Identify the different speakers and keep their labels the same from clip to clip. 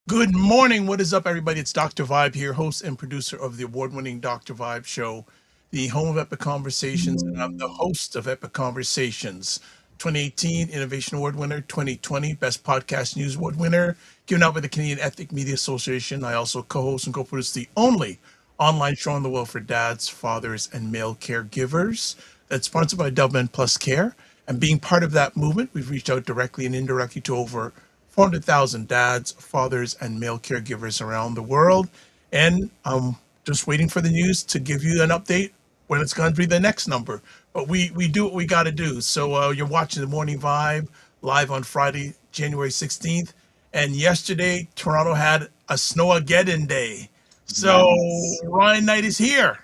Speaker 1: Good morning. What is up, everybody? It's Dr. Vibe here, host and producer of the award-winning Dr. Vibe Show, the home of Epic Conversations, and I'm the host of Epic Conversations. 2018 Innovation Award winner, 2020 Best Podcast News Award winner, given out by the Canadian Ethnic Media Association. I also co-host and co-produce the only online show in the world for dads, fathers, and male caregivers that's sponsored by Dublin Plus Care. And being part of that movement, we've reached out directly and indirectly to over 400,000 dads, fathers, and male caregivers around the world. And I'm just waiting for the news to give you an update when it's going to be the next number. But we do what we got to do. So you're watching the Morning Vibe live on Friday, January 16th. And yesterday, Toronto had a Snowmageddon day. So
Speaker 2: Yes.
Speaker 1: Ryan Knight is here.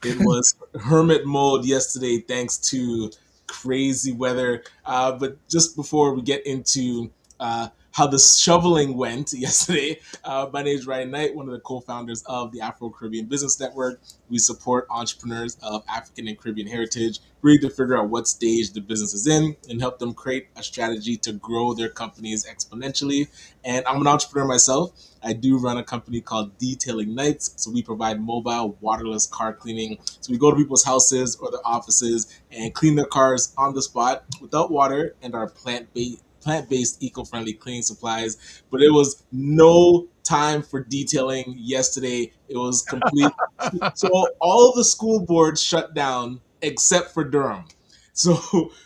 Speaker 2: It was hermit mode yesterday thanks to crazy weather. But just before we get into how the shoveling went yesterday, my name is Ryan Knight, one of the co-founders of the Afro Caribbean Business Network. We support entrepreneurs of African and Caribbean heritage, really to figure out what stage the business is in and help them create a strategy to grow their companies exponentially. And I'm an entrepreneur myself. I do run a company called Detailing Nights. So we provide mobile waterless car cleaning. So we go to people's houses or their offices and clean their cars on the spot without water and our plant-based eco-friendly cleaning supplies. But it was no time for detailing yesterday. It was complete. So all the school boards shut down except for Durham. So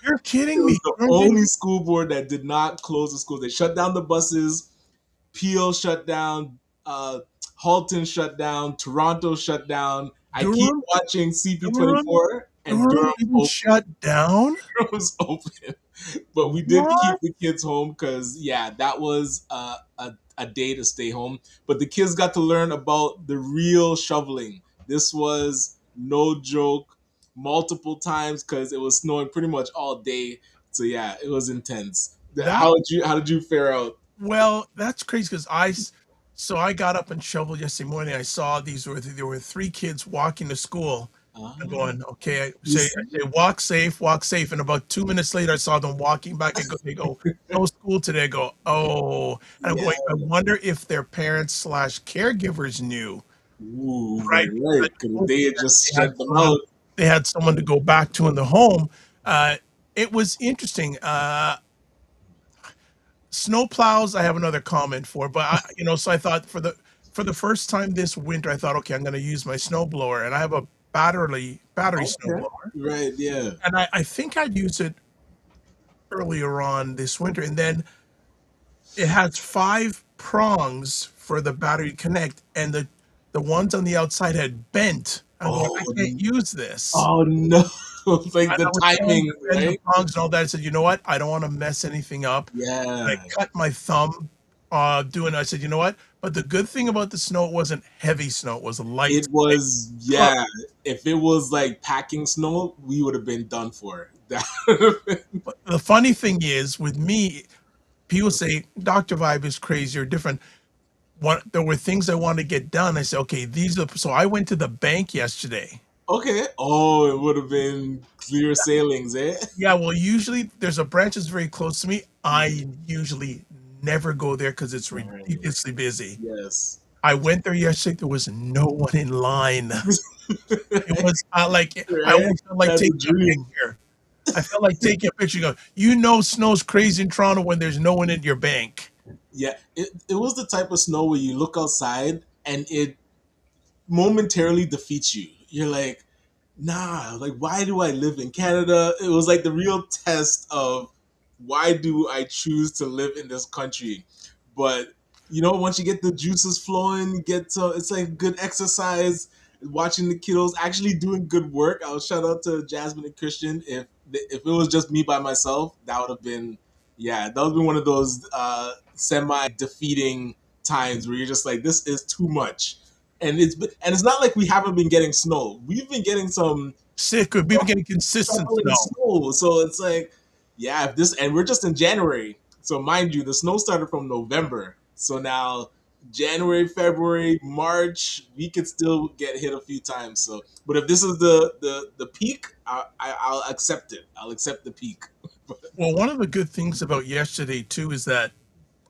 Speaker 1: You're
Speaker 2: it
Speaker 1: kidding
Speaker 2: was
Speaker 1: me.
Speaker 2: the
Speaker 1: Durham
Speaker 2: only
Speaker 1: didn't-
Speaker 2: school board that did not close the schools. They shut down the buses. Peel shut down. Halton shut down. Toronto shut down. I keep
Speaker 1: Durham,
Speaker 2: watching
Speaker 1: Durham,
Speaker 2: CP24 and
Speaker 1: Durham
Speaker 2: Durham
Speaker 1: didn't shut down.
Speaker 2: was open, but we did keep
Speaker 1: What?
Speaker 2: the kids home because yeah, that was a day to stay home. But the kids got to learn about the real shoveling. This was no joke, multiple times because it was snowing pretty much all day. So yeah, it was intense.
Speaker 1: That
Speaker 2: How did you fare out?
Speaker 1: Well, that's crazy because so I got up and shoveled yesterday morning. I saw there were three kids walking to school. I'm
Speaker 2: Ah,
Speaker 1: going, okay.
Speaker 2: you
Speaker 1: I
Speaker 2: see?
Speaker 1: say, walk safe. And about 2 minutes later, I saw them walking back. They go, no school today. I go, oh. And I'm
Speaker 2: Yeah.
Speaker 1: going, I wonder if their parents slash caregivers knew,
Speaker 2: Ooh,
Speaker 1: right?
Speaker 2: very
Speaker 1: I
Speaker 2: right. Because
Speaker 1: hope
Speaker 2: they had
Speaker 1: that
Speaker 2: just sent them out.
Speaker 1: they had someone to go back to in the home. It was interesting. Snowplows, I have another comment for, but so I thought for the first time this winter, I thought, okay, I'm going to use my snowblower, and I have a battery
Speaker 2: Okay.
Speaker 1: snowblower,
Speaker 2: Right. Yeah.
Speaker 1: and I think I'd used it earlier on this winter, and then it has five prongs for the battery to connect, and the ones on the outside had bent. I'm going, I
Speaker 2: Oh,
Speaker 1: can't use this.
Speaker 2: oh no! Like
Speaker 1: And
Speaker 2: the
Speaker 1: I was trying to
Speaker 2: timing,
Speaker 1: bend the
Speaker 2: right?
Speaker 1: prongs and all that. I said, you know what? I don't want to mess anything up. I
Speaker 2: Yeah,
Speaker 1: cut my thumb doing it. I said, you know what? But the good thing about the snow, it wasn't heavy snow. It was light.
Speaker 2: it was.
Speaker 1: But
Speaker 2: Yeah, if it was like packing snow, we would have been done for. That would have been-
Speaker 1: the funny thing is, with me, people say Dr. Vibe is crazy or different. There were things I wanted to get done. I said, okay, these are. So I went to the bank yesterday.
Speaker 2: okay. Oh, it would have been clear sailings, eh?
Speaker 1: Yeah, well, usually there's a branch that's very close to me. I usually never go there because it's
Speaker 2: Right.
Speaker 1: ridiculously busy.
Speaker 2: Yes.
Speaker 1: I went there yesterday. There was no one in line. It was I
Speaker 2: Right.
Speaker 1: almost felt like
Speaker 2: That's a
Speaker 1: taking a
Speaker 2: dream.
Speaker 1: picture. I felt like taking a picture. Go, snow's crazy in Toronto when there's no one at your bank.
Speaker 2: Yeah, it was the type of snow where you look outside and it momentarily defeats you. You're like, nah, like why do I live in Canada? It was like the real test of why do I choose to live in this country? But once you get the juices flowing, you get to it's like good exercise. Watching the kiddos actually doing good work. I'll shout out to Jasmine and Christian. If it was just me by myself, that would have been that would have been one of those semi defeating times where you're just like, this is too much. And it's not like we haven't been getting snow. We've been getting some
Speaker 1: Sick. We've been getting consistent
Speaker 2: shoveling
Speaker 1: snow.
Speaker 2: snow. So it's like, yeah, if this and we're just in January. So mind you, the snow started from November. So now January, February, March, we could still get hit a few times. So, but if this is the peak, I'll accept it. I'll accept the peak.
Speaker 1: Well, one of the good things about yesterday too is that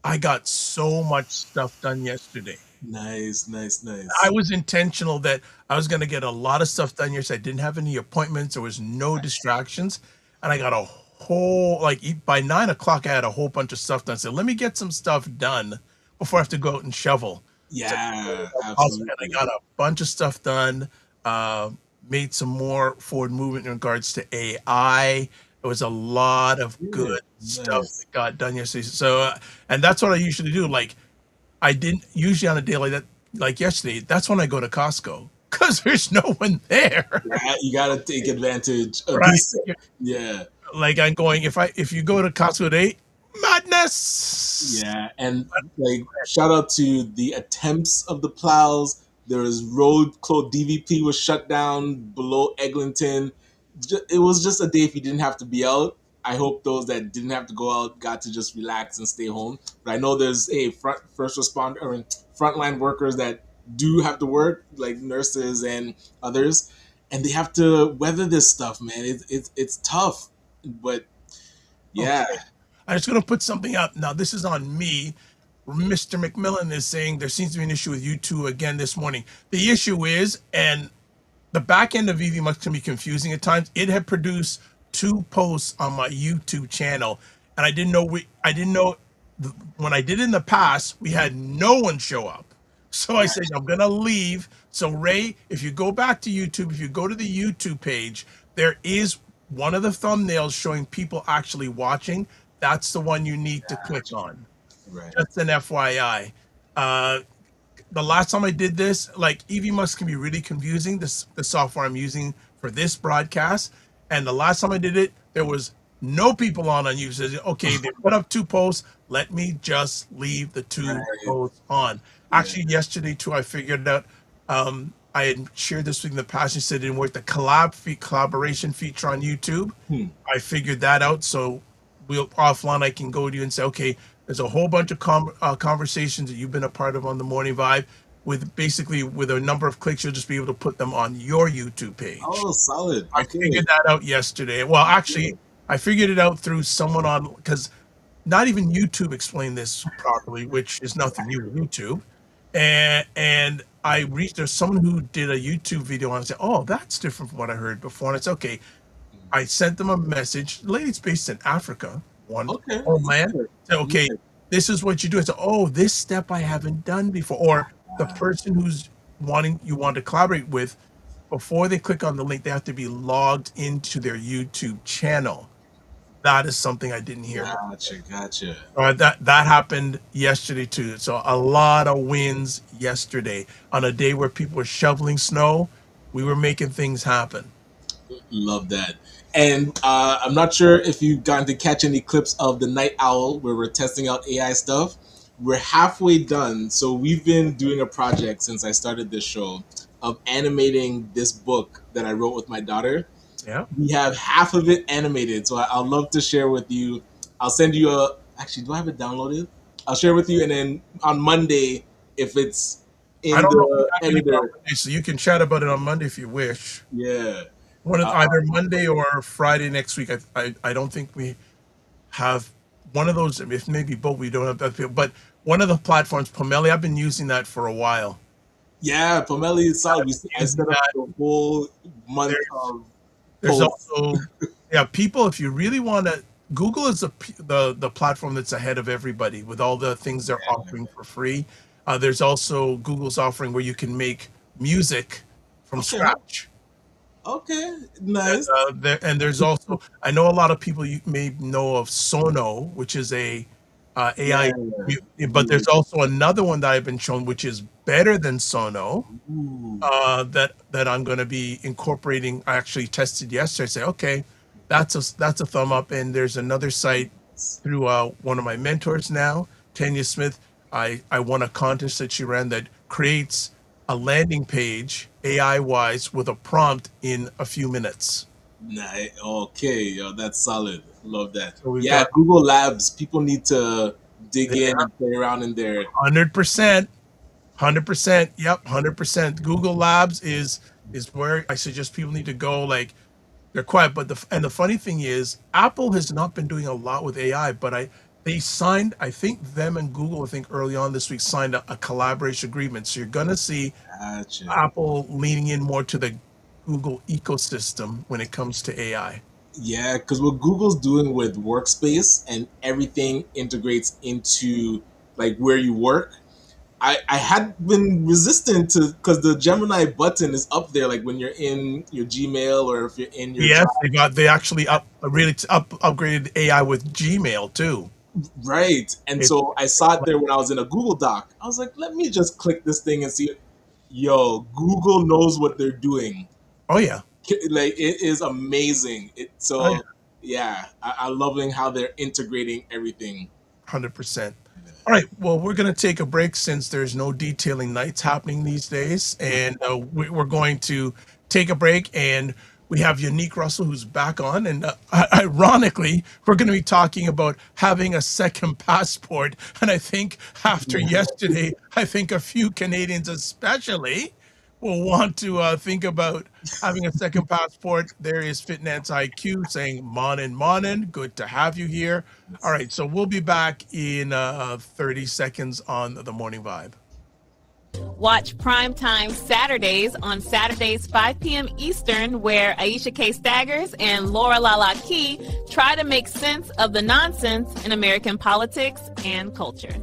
Speaker 1: I got so much stuff done yesterday.
Speaker 2: Nice, nice,
Speaker 1: I
Speaker 2: nice.
Speaker 1: was intentional that I was gonna get a lot of stuff done yesterday. I didn't have any appointments. There was no distractions, and I got a whole by 9 o'clock. I had a whole bunch of stuff done. So let me get some stuff done before I have to go out and shovel. So
Speaker 2: Yeah,
Speaker 1: awesome, and I
Speaker 2: absolutely.
Speaker 1: got a bunch of stuff done. Uh, Made some more forward movement in regards to AI. There was a lot of
Speaker 2: Yeah,
Speaker 1: good stuff
Speaker 2: nice.
Speaker 1: that got done yesterday. So, and that's what I usually do. Like I didn't usually on a day like that, like yesterday, that's when I go to Costco because there's no one there.
Speaker 2: Yeah, you gotta take advantage of
Speaker 1: Right.
Speaker 2: these. Yeah,
Speaker 1: Like I'm going, if you go to Costco today, madness.
Speaker 2: yeah, and like shout out to the attempts of the plows. There was road closed. DVP was shut down below Eglinton. It was just a day if you didn't have to be out. I hope those that didn't have to go out got to just relax and stay home. But I know there's a first responder or frontline workers that do have to work, like nurses and others, and they have to weather this stuff, man. It's tough, but yeah,
Speaker 1: Okay. I'm just going to put something up. Now, this is on me. Mr. McMillan is saying there seems to be an issue with you two again this morning. The issue is, and the back end of VV can be confusing at times. It had produced two posts on my YouTube channel, and I didn't know when I did it in the past, we had no one show up. So I said, I'm gonna leave. So Ray, if you go back to YouTube, if you go to the YouTube page, there is one of the thumbnails showing people actually watching. That's the one you need to click on.
Speaker 2: right.
Speaker 1: Just an FYI. Uh, the last time I did this, like EV can be really confusing. The software I'm using for this broadcast, and the last time I did it, there was no people on you. Says, okay, they put up two posts. Let me just leave the two
Speaker 2: Right.
Speaker 1: posts on.
Speaker 2: Yeah.
Speaker 1: Actually, yesterday too, I figured out. I had shared this with in the past. You said it didn't work. The collaboration feature on YouTube.
Speaker 2: Hmm.
Speaker 1: I figured that out. So we'll offline. I can go to you and say, okay, there's a whole bunch of conversations that you've been a part of on the Morning Vibe. With basically with a number of clicks, you'll just be able to put them on your YouTube page.
Speaker 2: Oh, solid.
Speaker 1: I
Speaker 2: Okay.
Speaker 1: figured that out yesterday. Well, actually,
Speaker 2: Good.
Speaker 1: I figured it out through someone on because not even YouTube explained this properly, which is nothing new with YouTube. And I reached there's someone who did a YouTube video and I said, "Oh, that's different from what I heard before." And it's okay. I sent them a message. The lady's based in Africa, one
Speaker 2: Okay.
Speaker 1: homeland.
Speaker 2: Good.
Speaker 1: Said, okay,
Speaker 2: Nice.
Speaker 1: this is what you do. I said, oh, this step I haven't done before. Or the person who's wanting you want to collaborate with, before they click on the link, they have to be logged into their YouTube channel. That is something I didn't hear before.
Speaker 2: Gotcha. Gotcha.
Speaker 1: That happened yesterday too. So a lot of wins yesterday on a day where people were shoveling snow. We were making things happen.
Speaker 2: Love that. And I'm not sure if you've gotten to catch any clips of the Night Owl where we're testing out AI stuff. We're halfway done. So we've been doing a project since I started this show of animating this book that I wrote with my daughter.
Speaker 1: Yeah.
Speaker 2: We have half of it animated, so I'll love to share with you. I'll send you a. Actually, do I have it downloaded? I'll share with you, and then on Monday, if it's
Speaker 1: I
Speaker 2: in
Speaker 1: don't know if we
Speaker 2: the
Speaker 1: have anything on
Speaker 2: editor,
Speaker 1: Monday, so you can chat about it on Monday if you wish.
Speaker 2: yeah,
Speaker 1: One of
Speaker 2: uh,
Speaker 1: either Monday or Friday next week. I don't think we have one of those. If maybe both, we don't have that. But one of the platforms, Pomeli, I've been using that for a while.
Speaker 2: yeah. Pomeli is solid. I
Speaker 1: Using
Speaker 2: set up
Speaker 1: that.
Speaker 2: the whole month
Speaker 1: There's
Speaker 2: of
Speaker 1: there's
Speaker 2: posts.
Speaker 1: also yeah, people. If you really want to, Google is the platform that's ahead of everybody with all the things they're offering for free. There's also Google's offering where you can make music from
Speaker 2: Okay,
Speaker 1: scratch.
Speaker 2: okay, nice.
Speaker 1: And there's also I know a lot of people you may know of Sono, which is a
Speaker 2: Yeah,
Speaker 1: AI, but
Speaker 2: music.
Speaker 1: there's also another one that I've been shown which is better than Sono.
Speaker 2: Ooh,
Speaker 1: That I'm going to be incorporating. I actually tested yesterday. I say, okay, that's a thumb up. And there's another site through one of my mentors now, Tanya Smith. I won a contest that she ran that creates a landing page AI wise with a prompt in a few minutes.
Speaker 2: nice. Okay, yo, that's solid. Love that.
Speaker 1: So we've
Speaker 2: Yeah,
Speaker 1: got
Speaker 2: Google Labs. People need to dig
Speaker 1: yeah,
Speaker 2: in and play around in there.
Speaker 1: 100%, 100%. Yep, 100%. Google Labs is where I suggest people need to go. Like they're quiet, but the funny thing is, Apple has not been doing a lot with AI, but They signed, I think them and Google, I think early on this week signed a collaboration agreement. So you're going to see
Speaker 2: Gotcha.
Speaker 1: Apple leaning in more to the Google ecosystem when it comes to AI.
Speaker 2: Yeah, because what Google's doing with Workspace and everything integrates into like where you work. I had been resistant to because the Gemini button is up there, like when you're in your Gmail or if you're in your
Speaker 1: Yes,
Speaker 2: drive,
Speaker 1: they actually upgraded AI with Gmail too.
Speaker 2: right? And
Speaker 1: It's
Speaker 2: so I saw it there when I was in a Google Doc. I was like, let me just click this thing and see. Yo, Google knows what they're doing.
Speaker 1: oh yeah,
Speaker 2: Like it is amazing.
Speaker 1: oh yeah,
Speaker 2: So yeah, I'm loving how they're integrating everything.
Speaker 1: 100%. All right, well, we're going to take a break since there's no detailing nights happening these days, and we're going to take a break. And we have Yanique Russell, who's back on, and ironically, we're going to be talking about having a second passport. And I think after yesterday, I think a few Canadians, especially, will want to think about having a second passport. There is Fitness IQ saying, "Morning, morning, good to have you here." All right, so we'll be back in 30 seconds on the Morning Vibe.
Speaker 3: Watch Primetime Saturdays on Saturdays 5 p.m. Eastern, where Aisha K. Staggers and Laura Lala Key try to make sense of the nonsense in American politics and culture.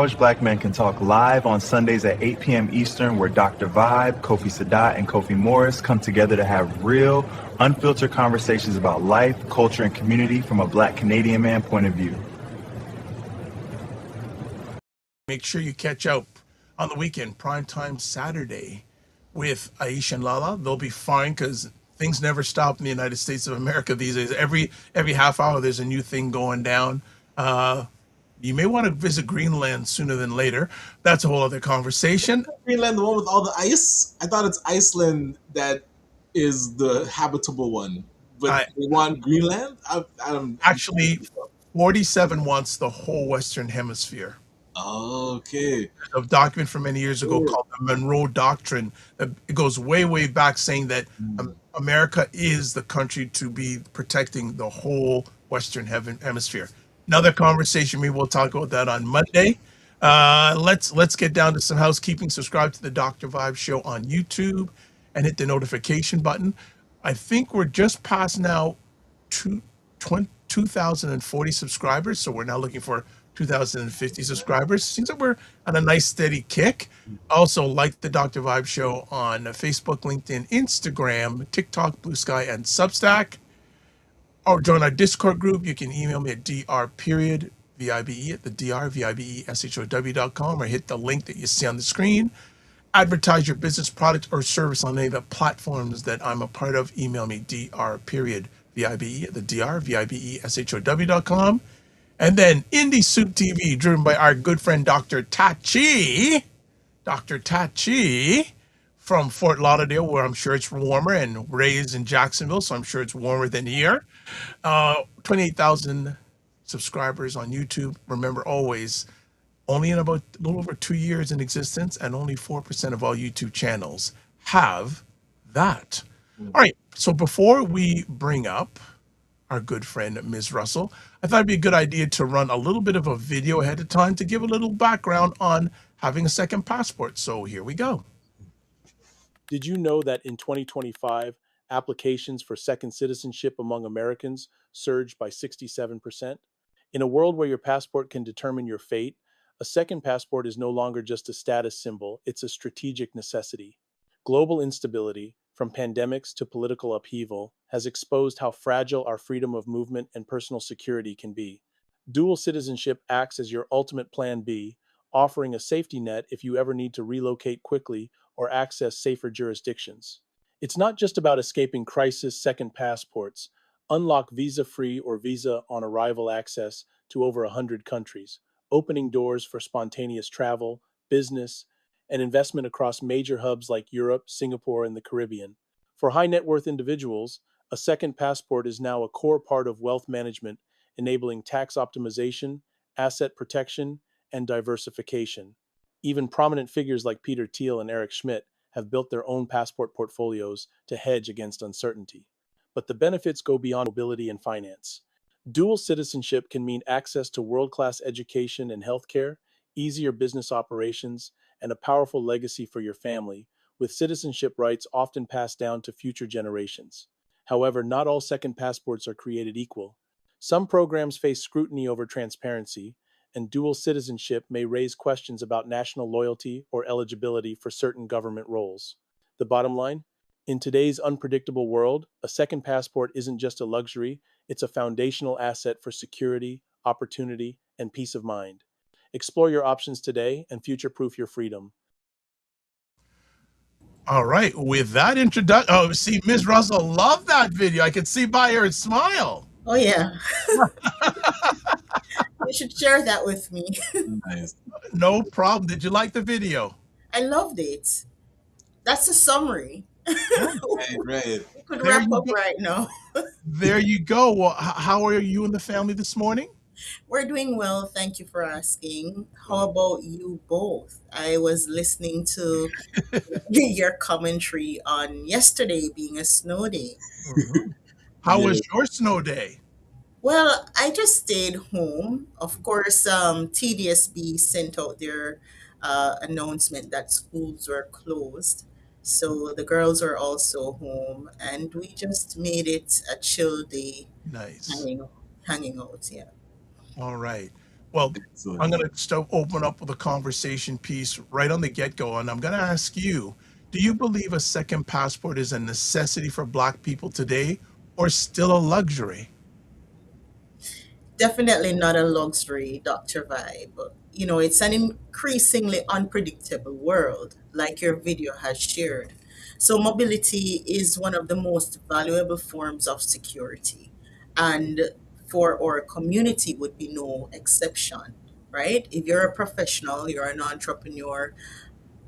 Speaker 4: College Black Men Can Talk live on Sundays at 8 p.m. Eastern, where Dr. Vibe, Kofi Sadat, and Kofi Morris come together to have real, unfiltered conversations about life, culture, and community from a Black Canadian man point of view.
Speaker 1: Make sure you catch up on the weekend, Primetime Saturday, with Aisha and Lala. They'll be fine because things never stop in the United States of America these days. Every half hour, there's a new thing going down. You may want to visit Greenland sooner than later. That's a whole other conversation.
Speaker 2: Greenland, the one with all the ice. I thought it's Iceland that is the habitable one, but
Speaker 1: I
Speaker 2: they want Greenland. I'm
Speaker 1: actually 47 wants the whole Western Hemisphere.
Speaker 2: okay.
Speaker 1: A document from many years ago called the Monroe Doctrine. It goes way, way back, saying that America is the country to be protecting the whole Western Hemisphere. Another conversation. Maybe we'll talk about that on Monday. Let's get down to some housekeeping. Subscribe to the Dr. Vibe Show on YouTube and hit the notification button. I think we're just past now 2,040 subscribers. So we're now looking for 2,050 subscribers. Seems like we're on a nice steady kick. Also, like the Dr. Vibe Show on Facebook, LinkedIn, Instagram, TikTok, Blue Sky, and Substack. Or join our Discord group. You can email me at dr.vibe at the drvibeshow.com or hit the link that you see on the screen. Advertise your business, product, or service on any of the platforms that I'm a part of. Email me dr.vibe at the drvibeshow.com. And then Indie Soup TV, driven by our good friend Dr. Tachi from Fort Lauderdale, where I'm sure it's warmer, and raised in Jacksonville, so I'm sure it's warmer than here. 28,000 subscribers on YouTube. Remember, always, only in about a little over 2 years in existence, and only 4% of all YouTube channels have that. All right, so before we bring up our good friend Ms. Russell, I thought it'd be a good idea to run a little bit of a video ahead of time to give a little background on having a second passport. So here we go.
Speaker 5: Did you know that in 2025, applications for second citizenship among Americans surged by 67%? In a world where your passport can determine your fate, a second passport is no longer just a status symbol, it's a strategic necessity. Global instability, from pandemics to political upheaval, has exposed how fragile our freedom of movement and personal security can be. Dual citizenship acts as your ultimate plan B, offering a safety net if you ever need to relocate quickly or access safer jurisdictions. It's not just about escaping crisis second passports. Unlock visa free or visa on arrival access to over 100 countries, opening doors for spontaneous travel, business, and investment across major hubs like Europe, Singapore, and the Caribbean. For high net worth individuals, a second passport is now a core part of wealth management, enabling tax optimization, asset protection, and diversification. Even prominent figures like Peter Thiel and Eric Schmidt have built their own passport portfolios to hedge against uncertainty. But the benefits go beyond mobility and finance. Dual citizenship can mean access to world class education and healthcare, easier business operations, and a powerful legacy for your family, with citizenship rights often passed down to future generations. However, not all second passports are created equal. Some programs face scrutiny over transparency, and dual citizenship may raise questions about national loyalty or eligibility for certain government roles. The bottom line? In today's unpredictable world, a second passport isn't just a luxury, it's a foundational asset for security, opportunity, and peace of mind. Explore your options today and future proof your freedom.
Speaker 1: All right. With that introduction, oh, see, Ms. Russell loved that video. I could see by her smile.
Speaker 6: Oh, yeah. You should share that with me.
Speaker 2: Nice.
Speaker 1: No problem. Did you like the video?
Speaker 6: I loved it. That's a summary.
Speaker 2: Right, right.
Speaker 6: We could
Speaker 1: There
Speaker 6: wrap
Speaker 1: you
Speaker 6: up
Speaker 1: go.
Speaker 6: right now.
Speaker 1: There you go. Well, how are you and the family this morning?
Speaker 6: We're doing well. Thank you for asking. How about you both? I was listening to your commentary on yesterday being a snow day.
Speaker 1: How
Speaker 2: Yeah.
Speaker 1: was your snow day?
Speaker 6: Well, I just stayed home. Of course, TDSB sent out their announcement that schools were closed. So the girls were also home, and we just made it a chill day,
Speaker 1: Nice.
Speaker 6: hanging, hanging out. Yeah.
Speaker 1: All right. Well, I'm
Speaker 2: Excellent.
Speaker 1: going to open up with a conversation piece right on the get go. And I'm going to ask you, do you believe a second passport is a necessity for Black people today or still a luxury?
Speaker 6: Definitely not a luxury, Dr. Vibe. You know, it's an increasingly unpredictable world, like your video has shared. So, mobility is one of the most valuable forms of security. And for our community would be no exception, right? If you're a professional, you're an entrepreneur,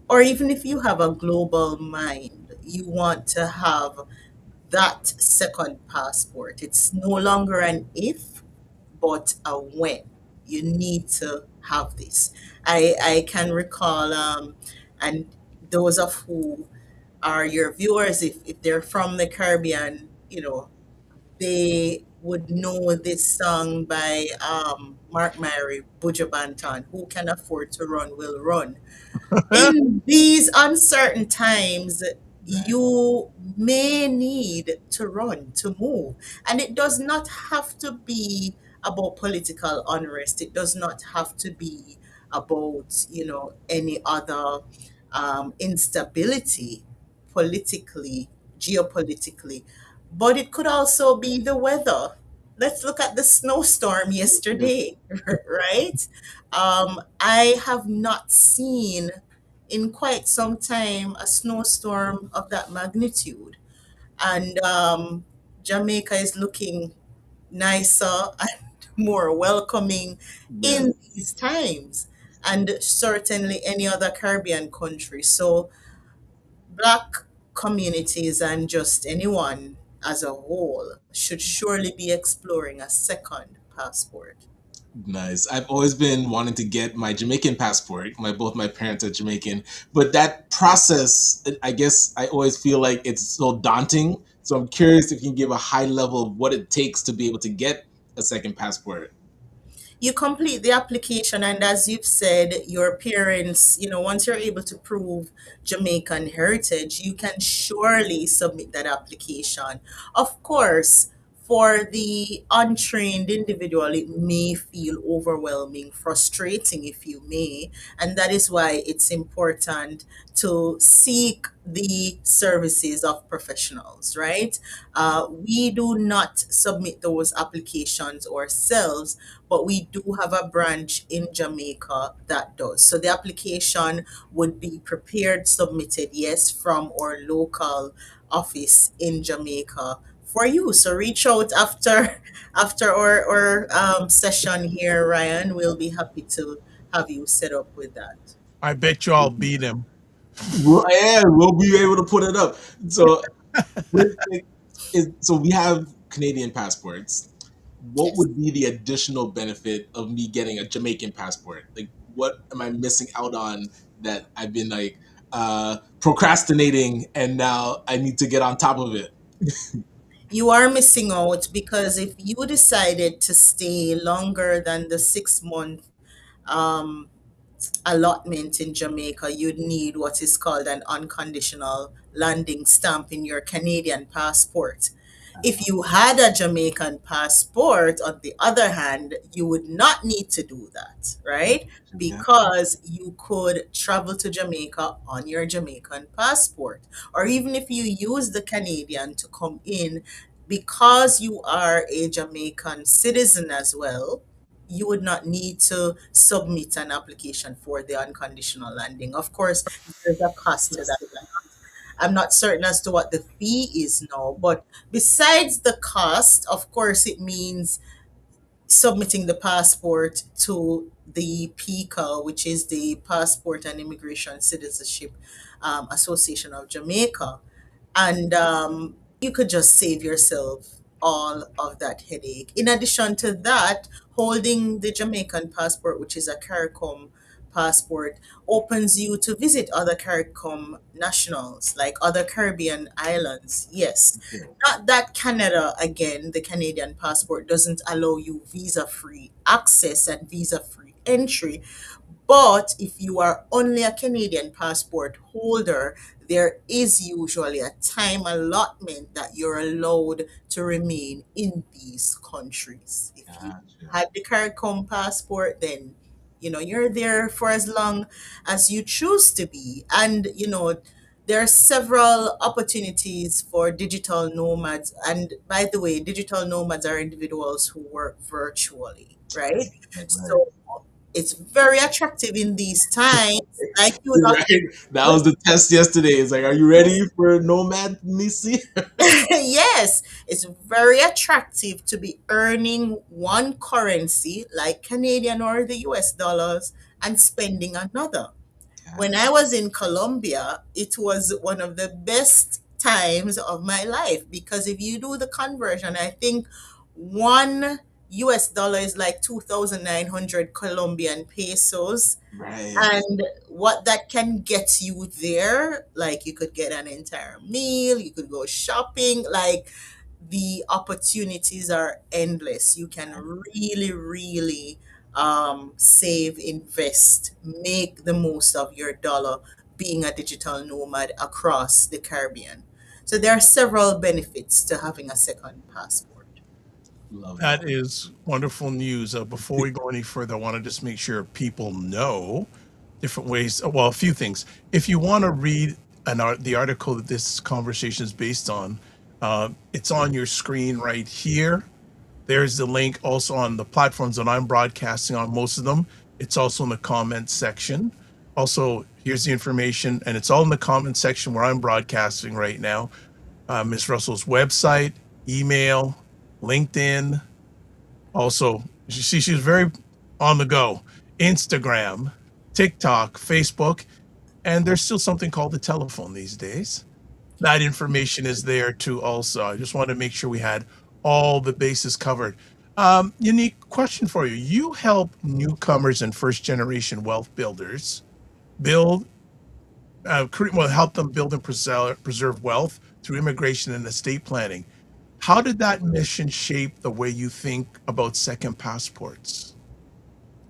Speaker 6: or even if you have a global mind, you want to have that second passport. It's no longer an if, but a when. You need to have this. I can recall, and those of who are your viewers, if they're from the Caribbean, you know, they would know this song by Mark Myrie, Buja Banton, Who Can Afford to Run Will Run. In these uncertain times, you may need to run, to move. And it does not have to be about political unrest. It does not have to be about, you know, any other instability politically, geopolitically. But it could also be the weather. Let's look at the snowstorm yesterday, right? I have not seen in quite some time a snowstorm of that magnitude. And Jamaica is looking nicer and more welcoming
Speaker 2: Yeah.
Speaker 6: in these times, and certainly any other Caribbean country. So, Black communities and just anyone as a whole should surely be exploring a second passport.
Speaker 2: Nice. I've always been wanting to get my Jamaican passport. Both my parents are Jamaican, but that process, I guess, I always feel like it's so daunting. So I'm curious if you can give a high level of what it takes to be able to get a second passport.
Speaker 6: You complete the application, and as you've said, your parents, you know, once you're able to prove Jamaican heritage, you can surely submit that application. Of course, for the untrained individual, it may feel overwhelming, frustrating, if you may, and that is why it's important to seek the services of professionals, right? We do not submit those applications ourselves, but we do have a branch in Jamaica that does. So the application would be prepared, submitted, yes, from our local office in Jamaica for you. So reach out after our session here, Ryan. We'll be happy to have you set up with that.
Speaker 1: I bet you I'll beat him.
Speaker 2: Well, yeah, we'll be able to put it up. So, so we have Canadian passports. What
Speaker 6: Yes.
Speaker 2: would be the additional benefit of me getting a Jamaican passport? Like, what am I missing out on that I've been procrastinating, and now I need to get on top of it?
Speaker 6: You are missing out because if you decided to stay longer than the 6 month um, allotment in Jamaica, you'd need what is called an unconditional landing stamp in your Canadian passport. If you had a Jamaican passport, on the other hand, you would not need to do that, right?
Speaker 2: Yeah.
Speaker 6: Because you could travel to Jamaica on your Jamaican passport. Or even if you use the Canadian to come in, because you are a Jamaican citizen as well, you would not need to submit an application for the unconditional landing. Of course, there's a cost to that. I'm not certain as to what the fee is now, but besides the cost, of course, it means submitting the passport to the PICA, which is the Passport and Immigration Citizenship Association of Jamaica. And you could just save yourself all of that headache. In addition to that, holding the Jamaican passport, which is a CARICOM passport, opens you to visit other CARICOM nationals, like other Caribbean islands. Yes.
Speaker 2: Okay.
Speaker 6: Not that Canada, again, the Canadian passport doesn't allow you visa free access and visa free entry, but if you are only a Canadian passport holder, there is usually a time allotment that you're allowed to remain in these countries. If you
Speaker 2: Gotcha.
Speaker 6: had the CARICOM passport, then you're there for as long as you choose to be. And there are several opportunities for digital nomads. And by the way, digital nomads are individuals who work virtually, right?
Speaker 2: Right.
Speaker 6: So it's very attractive in these times. Like you,
Speaker 2: Right. That was the test yesterday. It's like, are you ready for Nomad Nisi?
Speaker 6: yes, it's very attractive to be earning one currency like Canadian or the US dollars and spending another. When I was in Colombia, it was one of the best times of my life because if you do the conversion, I think one US dollar is like 2,900 Colombian pesos.
Speaker 2: Right.
Speaker 6: And what that can get you there, like you could get an entire meal, you could go shopping, like the opportunities are endless. You can really, really save, invest, make the most of your dollar being a digital nomad across the Caribbean. So there are several benefits to having a second passport.
Speaker 2: Love
Speaker 1: That
Speaker 2: that.
Speaker 1: is wonderful news. Before we go any further, I want to just make sure people know different ways. Well, a few things. If you want to read the article that this conversation is based on, it's on your screen right here. There's the link also on the platforms that I'm broadcasting on, most of them. It's also in the comments section. Also, here's the information, and it's all in the comment section where I'm broadcasting right now. Ms. Russell's website, email, LinkedIn. Also, you see, she's very on the go. Instagram, TikTok, Facebook, and there's still something called the telephone these days. That information is there too also. I just wanted to make sure we had all the bases covered. Unique question for you. You help newcomers and first generation wealth builders build, well, help them build and preserve wealth through immigration and estate planning. How did that mission shape the way you think about second passports?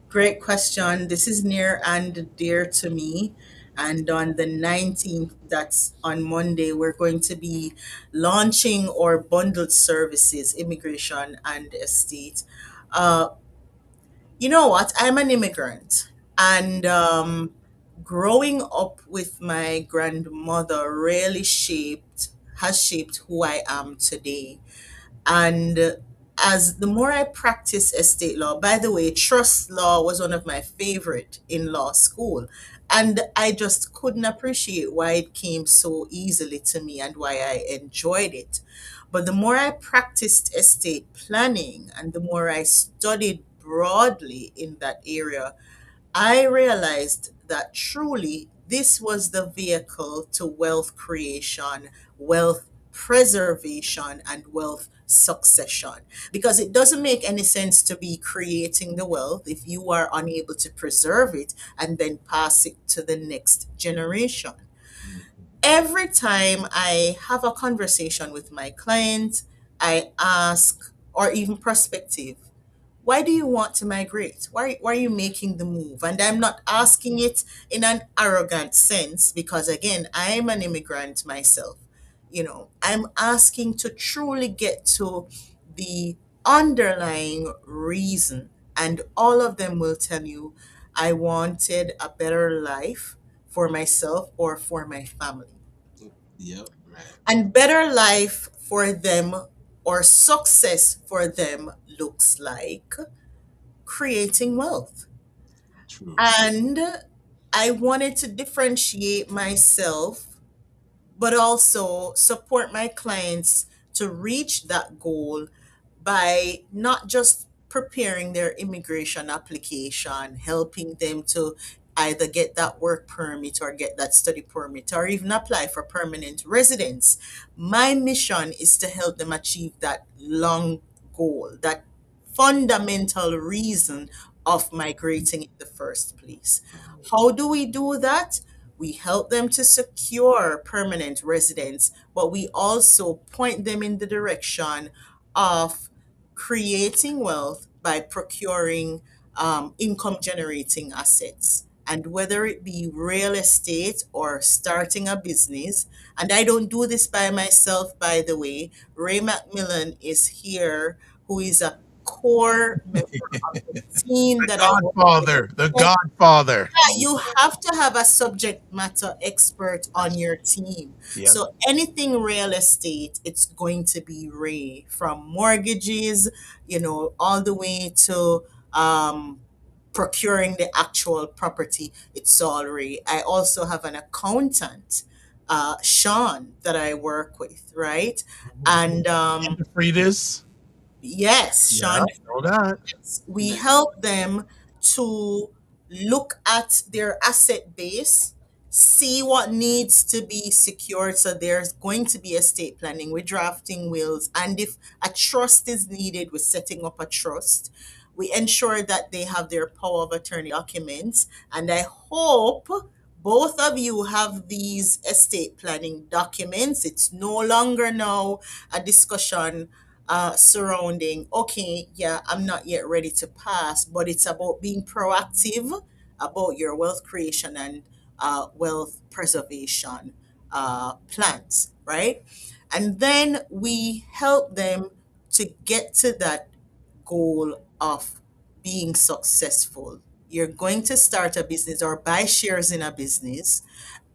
Speaker 6: Great question. This is near and dear to me. And on the 19th, that's on Monday, we're going to be launching our bundled services, immigration and estate. Uh, you know what? I'm an immigrant. And growing up with my grandmother really has shaped who I am today. And as the more I practice estate law, by the way, trust law was one of my favorite in law school. And I just couldn't appreciate why it came so easily to me and why I enjoyed it. But the more I practiced estate planning and the more I studied broadly in that area, I realized that truly this was the vehicle to wealth creation, wealth preservation, and wealth succession. Because it doesn't make any sense to be creating the wealth if you are unable to preserve it and then pass it to the next generation. Every time I have a conversation with my clients, I ask, or even prospective, why do you want to migrate? Why are you making the move? And I'm not asking it in an arrogant sense because, again, I'm an immigrant myself. I'm asking to truly get to the underlying reason. And all of them will tell you, I wanted a better life for myself or for my family.
Speaker 2: Yep. Right.
Speaker 6: And better life for them or success for them looks like creating wealth.
Speaker 2: True.
Speaker 6: And I wanted to differentiate myself, but also support my clients to reach that goal by not just preparing their immigration application, helping them to either get that work permit or get that study permit or even apply for permanent residence. My mission is to help them achieve that long goal, that fundamental reason of migrating in the first place. How do we do that? We help them to secure permanent residence, but we also point them in the direction of creating wealth by procuring income generating assets. And whether it be real estate or starting a business, and I don't do this by myself, by the way. Ray McMillan is here, who is a core member of the team
Speaker 1: The
Speaker 6: that I work
Speaker 1: Godfather, the
Speaker 6: with.
Speaker 1: Godfather.
Speaker 6: You have to have a subject matter expert on your team.
Speaker 1: Yes.
Speaker 6: So anything real estate, it's going to be Ray, from mortgages, all the way to procuring the actual property. It's all Ray. I also have an accountant, Sean, that I work with, right? And
Speaker 1: And the Fridas.
Speaker 6: yes,
Speaker 1: Yeah,
Speaker 6: Sean,
Speaker 1: know that.
Speaker 6: we help them to look at their asset base, see what needs to be secured. So there's going to be estate planning, we're drafting wills, and if a trust is needed, we're setting up a trust. We ensure that they have their power of attorney documents, and I hope both of you have these estate planning documents. It's no longer now a discussion surrounding, okay, yeah, I'm not yet ready to pass, but it's about being proactive about your wealth creation and wealth preservation plans, right? And then we help them to get to that goal of being successful. You're going to start a business or buy shares in a business,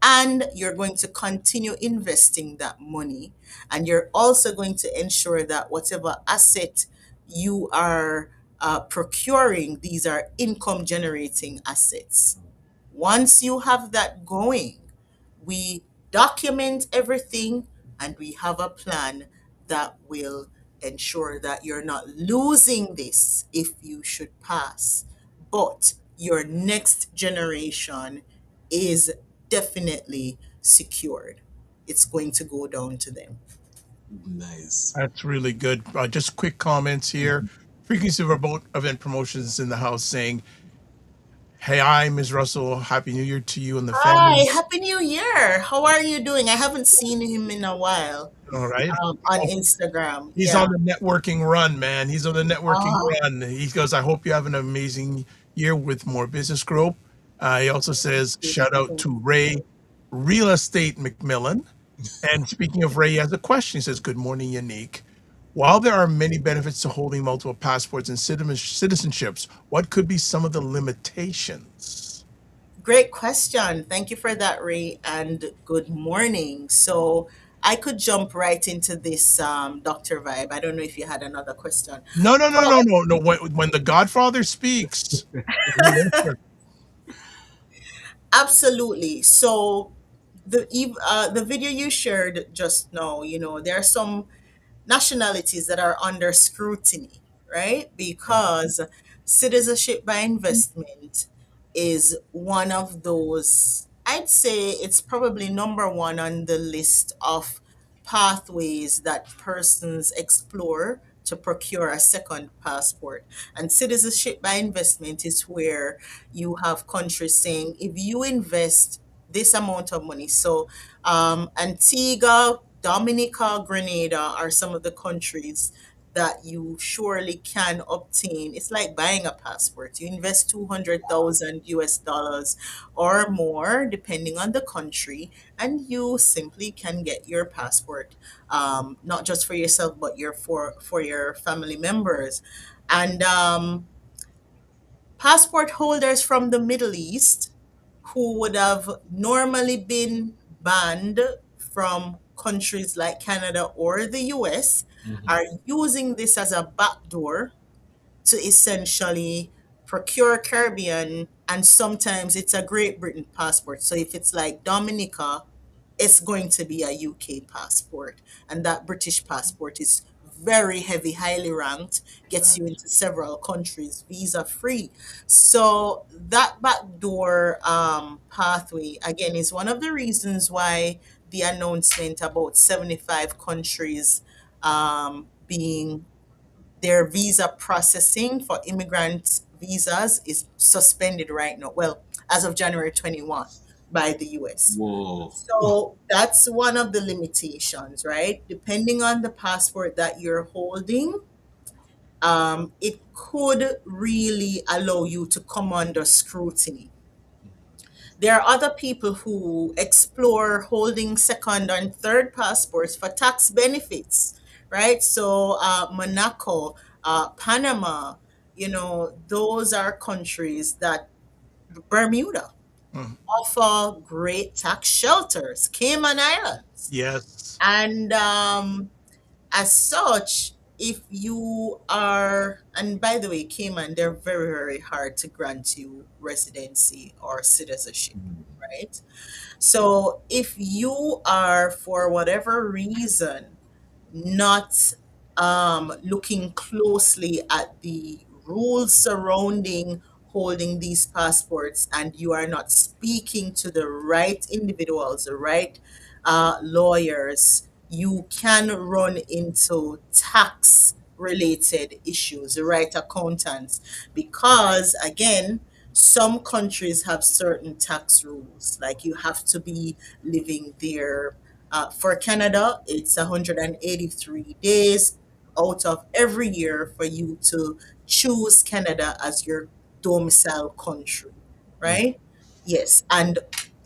Speaker 6: and you're going to continue investing that money. And you're also going to ensure that whatever asset you are procuring, these are income generating assets. Once you have that going, we document everything and we have a plan that will ensure that you're not losing this if you should pass, but your next generation is definitely secured. It's going to go down to them.
Speaker 2: Nice.
Speaker 1: That's really good. Just quick comments here. Frequency of Remote Event Promotions in the house saying, hey, hi, Ms. Russell. Happy New Year to you and the
Speaker 6: Hi,
Speaker 1: family.
Speaker 6: Happy New Year. How are you doing? I haven't seen him in a while
Speaker 1: All right.
Speaker 6: on
Speaker 1: Oh,
Speaker 6: Instagram.
Speaker 1: he's
Speaker 6: Yeah.
Speaker 1: on the networking run, man. He's on the networking
Speaker 6: Ah,
Speaker 1: run. He goes, I hope you have an amazing year with more business growth. He also says, shout out to Ray Real Estate McMillan. And speaking of Ray, he has a question. He says, good morning, Yanique. While there are many benefits to holding multiple passports and citizenships, what could be some of the limitations?
Speaker 6: great question. Thank you for that, Ray, and good morning. So I could jump right into this, Dr. Vibe. I don't know if you had another question.
Speaker 1: No, no, no,
Speaker 6: But
Speaker 1: no, no, no. When the Godfather speaks, we listen.
Speaker 6: absolutely. So the video you shared just now, there are some nationalities that are under scrutiny, right? Because citizenship by investment is one of those, I'd say it's probably number one on the list of pathways that persons explore to procure a second passport. And citizenship by investment is where you have countries saying, if you invest this amount of money, so Antigua Dominica, Grenada are some of the countries that you surely can obtain. It's like buying a passport. You invest 200,000 US dollars or more, depending on the country, and you simply can get your passport, not just for yourself, but for your family members. And passport holders from the Middle East who would have normally been banned from countries like Canada or the US
Speaker 2: Mhm.
Speaker 6: are using this as a backdoor to essentially procure Caribbean, and sometimes it's a Great Britain passport. So if it's like Dominica, it's going to be a UK passport. And that British passport is very heavy, highly ranked, gets you into several countries visa free. So that backdoor pathway, again, is one of the reasons why the announcement about 75 countries being their visa processing for immigrant visas is suspended right now. Well, as of January 21 by the US.
Speaker 2: Whoa.
Speaker 6: So that's one of the limitations, right? Depending on the passport that you're holding, it could really allow you to come under scrutiny. There are other people who explore holding second and third passports for tax benefits, right? So, Monaco, Panama, those are countries that, Bermuda,
Speaker 1: Mhm.
Speaker 6: offer great tax shelters, Cayman Islands.
Speaker 1: Yes.
Speaker 6: And as such, if you are, and by the way, Cayman, they're very, very hard to grant you residency or citizenship, right? So if you are, for whatever reason, not looking closely at the rules surrounding holding these passports, and you are not speaking to the right individuals, the right lawyers, you can run into tax related issues, the right accountants, because again, some countries have certain tax rules, like you have to be living there. For Canada, it's 183 days out of every year for you to choose Canada as your domicile country, right? Yes, and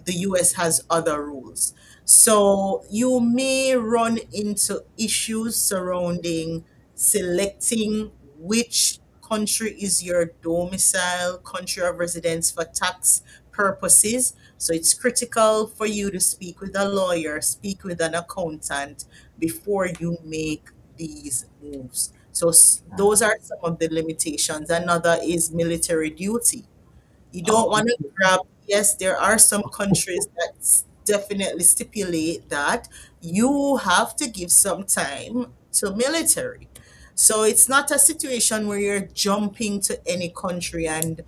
Speaker 6: the US has other rules. So you may run into issues surrounding selecting which country is your domicile country of residence for tax purposes. So it's critical for you to speak with a lawyer, speak with an accountant before you make these moves. So those are some of the limitations. Another is military duty. You don't
Speaker 2: Oh,
Speaker 6: want to grab, yes, there are some countries that definitely stipulate that you have to give some time to military. So it's not a situation where you're jumping to any country and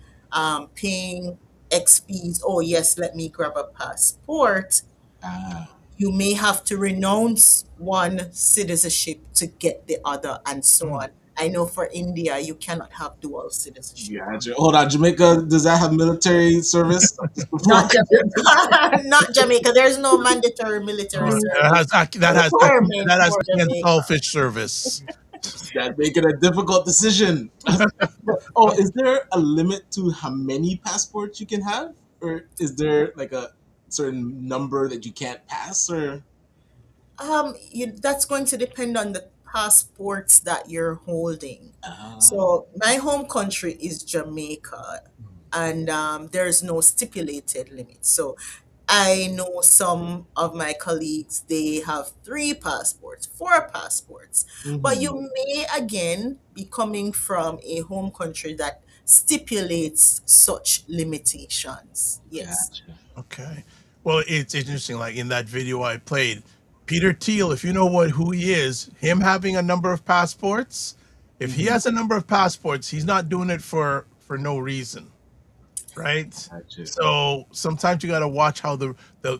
Speaker 6: paying X fees. Oh, yes, let me grab a passport.
Speaker 2: ah,
Speaker 6: You may have to renounce one citizenship to get the other, and so
Speaker 1: Mm.
Speaker 6: on. I know for India, you cannot have dual citizenship.
Speaker 2: yeah. Hold on, Jamaica. Does that have military service? Just before
Speaker 6: Not
Speaker 2: I get this.
Speaker 6: Jamaica. Not Jamaica. There's no mandatory military service requirement
Speaker 1: That has
Speaker 6: for Jamaica.
Speaker 1: unselfish service.
Speaker 2: That making a difficult decision. But, oh, is there a limit to how many passports you can have, or is there like a certain number that you can't pass? Or
Speaker 6: That's going to depend on the passports that you're holding.
Speaker 2: ah,
Speaker 6: So my home country is Jamaica, and there's no stipulated limit. So I know some of my colleagues, they have three passports, four passports, but
Speaker 2: mhm,
Speaker 6: you may again be coming from a home country that stipulates such limitations. Yes.
Speaker 2: gotcha.
Speaker 1: Okay. Well, it's interesting. Like in that video I played, Peter Thiel, if you know who he is, him having a number of passports, if he
Speaker 2: Mhm,
Speaker 1: has a number of passports, he's not doing it for no reason, right?
Speaker 2: gotcha.
Speaker 1: So sometimes you got to watch how the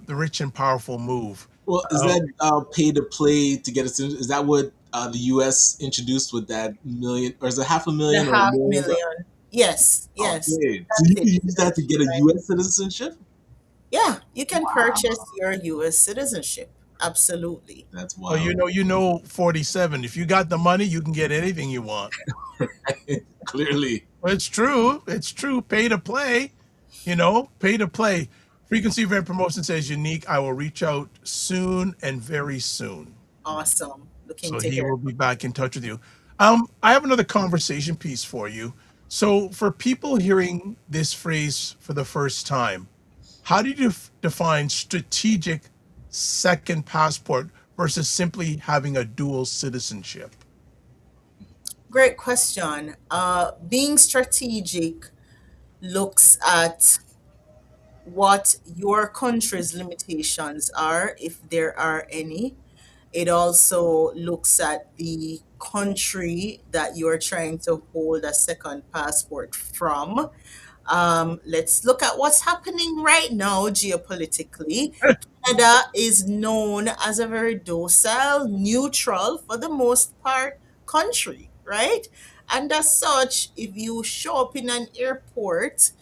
Speaker 1: rich and powerful move.
Speaker 2: Well, is
Speaker 1: Uh,
Speaker 2: that pay to play to get us? Is that what the U.S. introduced with that million, or is it half a
Speaker 6: The
Speaker 2: million or
Speaker 6: half
Speaker 2: more?
Speaker 6: million. Yes, yes.
Speaker 2: Okay, so
Speaker 6: That's
Speaker 2: you
Speaker 6: it.
Speaker 2: can use that to get a
Speaker 6: Right.
Speaker 2: U.S. citizenship.
Speaker 6: Yeah, you can
Speaker 2: Wow.
Speaker 6: purchase your US citizenship. Absolutely.
Speaker 2: That's
Speaker 1: Oh,
Speaker 2: wild.
Speaker 1: 47. If you got the money, you can get anything you want.
Speaker 2: Clearly.
Speaker 1: Well, it's true. It's true. Pay to play. Pay to play. Frequency Event Promotion says, Unique, I will reach out soon and very soon.
Speaker 6: Awesome. Looking
Speaker 1: So
Speaker 6: to
Speaker 1: he
Speaker 6: hear.
Speaker 1: will be back in touch with you. I have another conversation piece for you. So for people hearing this phrase for the first time, how do you define strategic second passport versus simply having a dual citizenship?
Speaker 6: Great question. Being strategic looks at what your country's limitations are, if there are any. It also looks at the country that you're trying to hold a second passport from. Let's look at what's happening right now geopolitically. Canada is known as a very docile, neutral, for the most part, country, right? And as such, if you show up in an airport,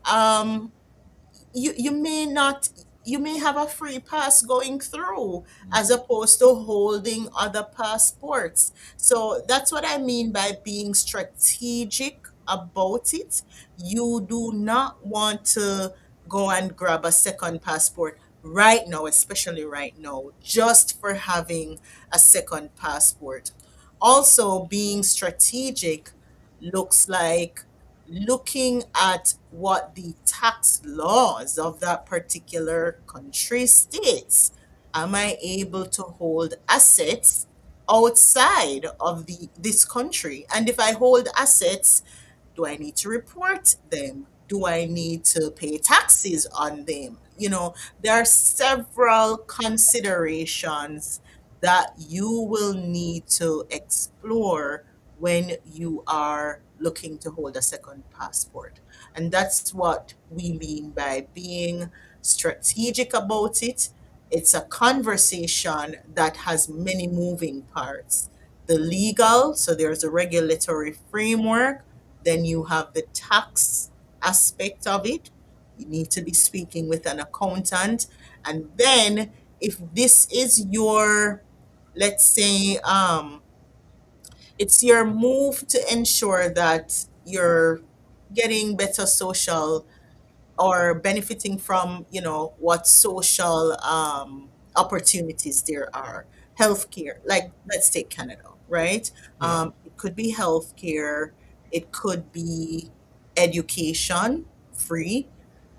Speaker 6: um, you may not, you may have a free pass going through as opposed to holding other passports. So that's what I mean by being strategic about it. You do not want to go and grab a second passport right now, especially right now, just for having a second passport. Also, being strategic looks like looking at what the tax laws of that particular country states. Am I able to hold assets outside of this country? And if I hold assets, do I need to report them? Do I need to pay taxes on them? There are several considerations that you will need to explore when you are looking to hold a second passport. And that's what we mean by being strategic about it. It's a conversation that has many moving parts. The legal, so there's a regulatory framework, then you have the tax aspect of it. You need to be speaking with an accountant. And then, if this is your, let's say, it's your move to ensure that you're getting better social or benefiting from what social opportunities there are. Healthcare, like let's take Canada, right?
Speaker 1: Yeah.
Speaker 6: It could be healthcare, it could be education, free.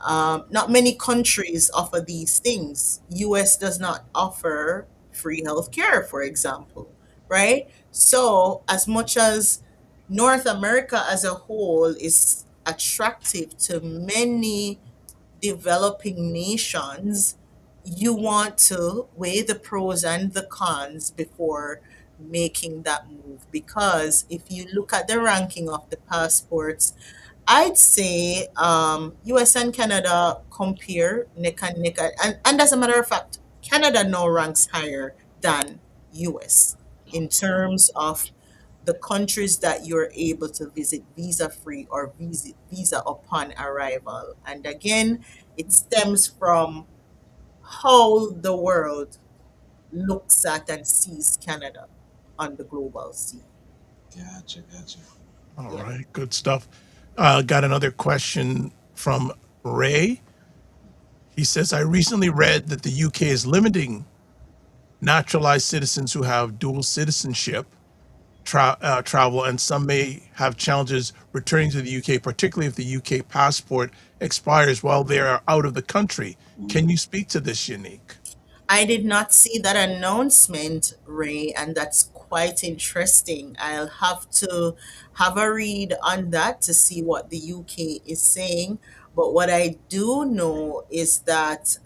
Speaker 6: Not many countries offer these things. US does not offer free healthcare, for example, right? So as much as North America as a whole is attractive to many developing nations, you want to weigh the pros and the cons before making that move. Because if you look at the ranking of the passports, I'd say US and Canada compare neck and neck. And as a matter of fact, Canada now ranks higher than US in terms of the countries that you're able to visit visa free or visa upon arrival. And again, it stems from how the world looks at and sees Canada on the global scene.
Speaker 2: Gotcha, gotcha.
Speaker 1: All
Speaker 6: Yeah.
Speaker 1: right. Good stuff. Got another question from Ray. He says, I recently read that the UK is limiting naturalized citizens who have dual citizenship travel, and some may have challenges returning to the UK, particularly if the UK passport expires while they are out of the country. Can you speak to this, Unique?
Speaker 6: I did not see that announcement, Ray, and that's quite interesting. I'll have to have a read on that to see what the UK is saying. But what I do know is that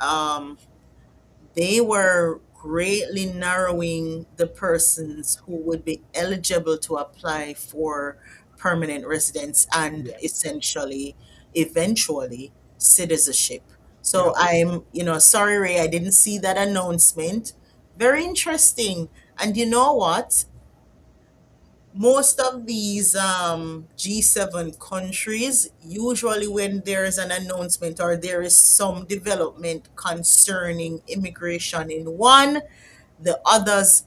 Speaker 6: they were greatly narrowing the persons who would be eligible to apply for permanent residence and
Speaker 1: Yes.
Speaker 6: essentially, eventually, citizenship.
Speaker 1: Yeah.
Speaker 6: So sorry, Ray, I didn't see that announcement. Very interesting. And you know what? Most of these G7 countries, usually when there's an announcement or there is some development concerning immigration in one, the others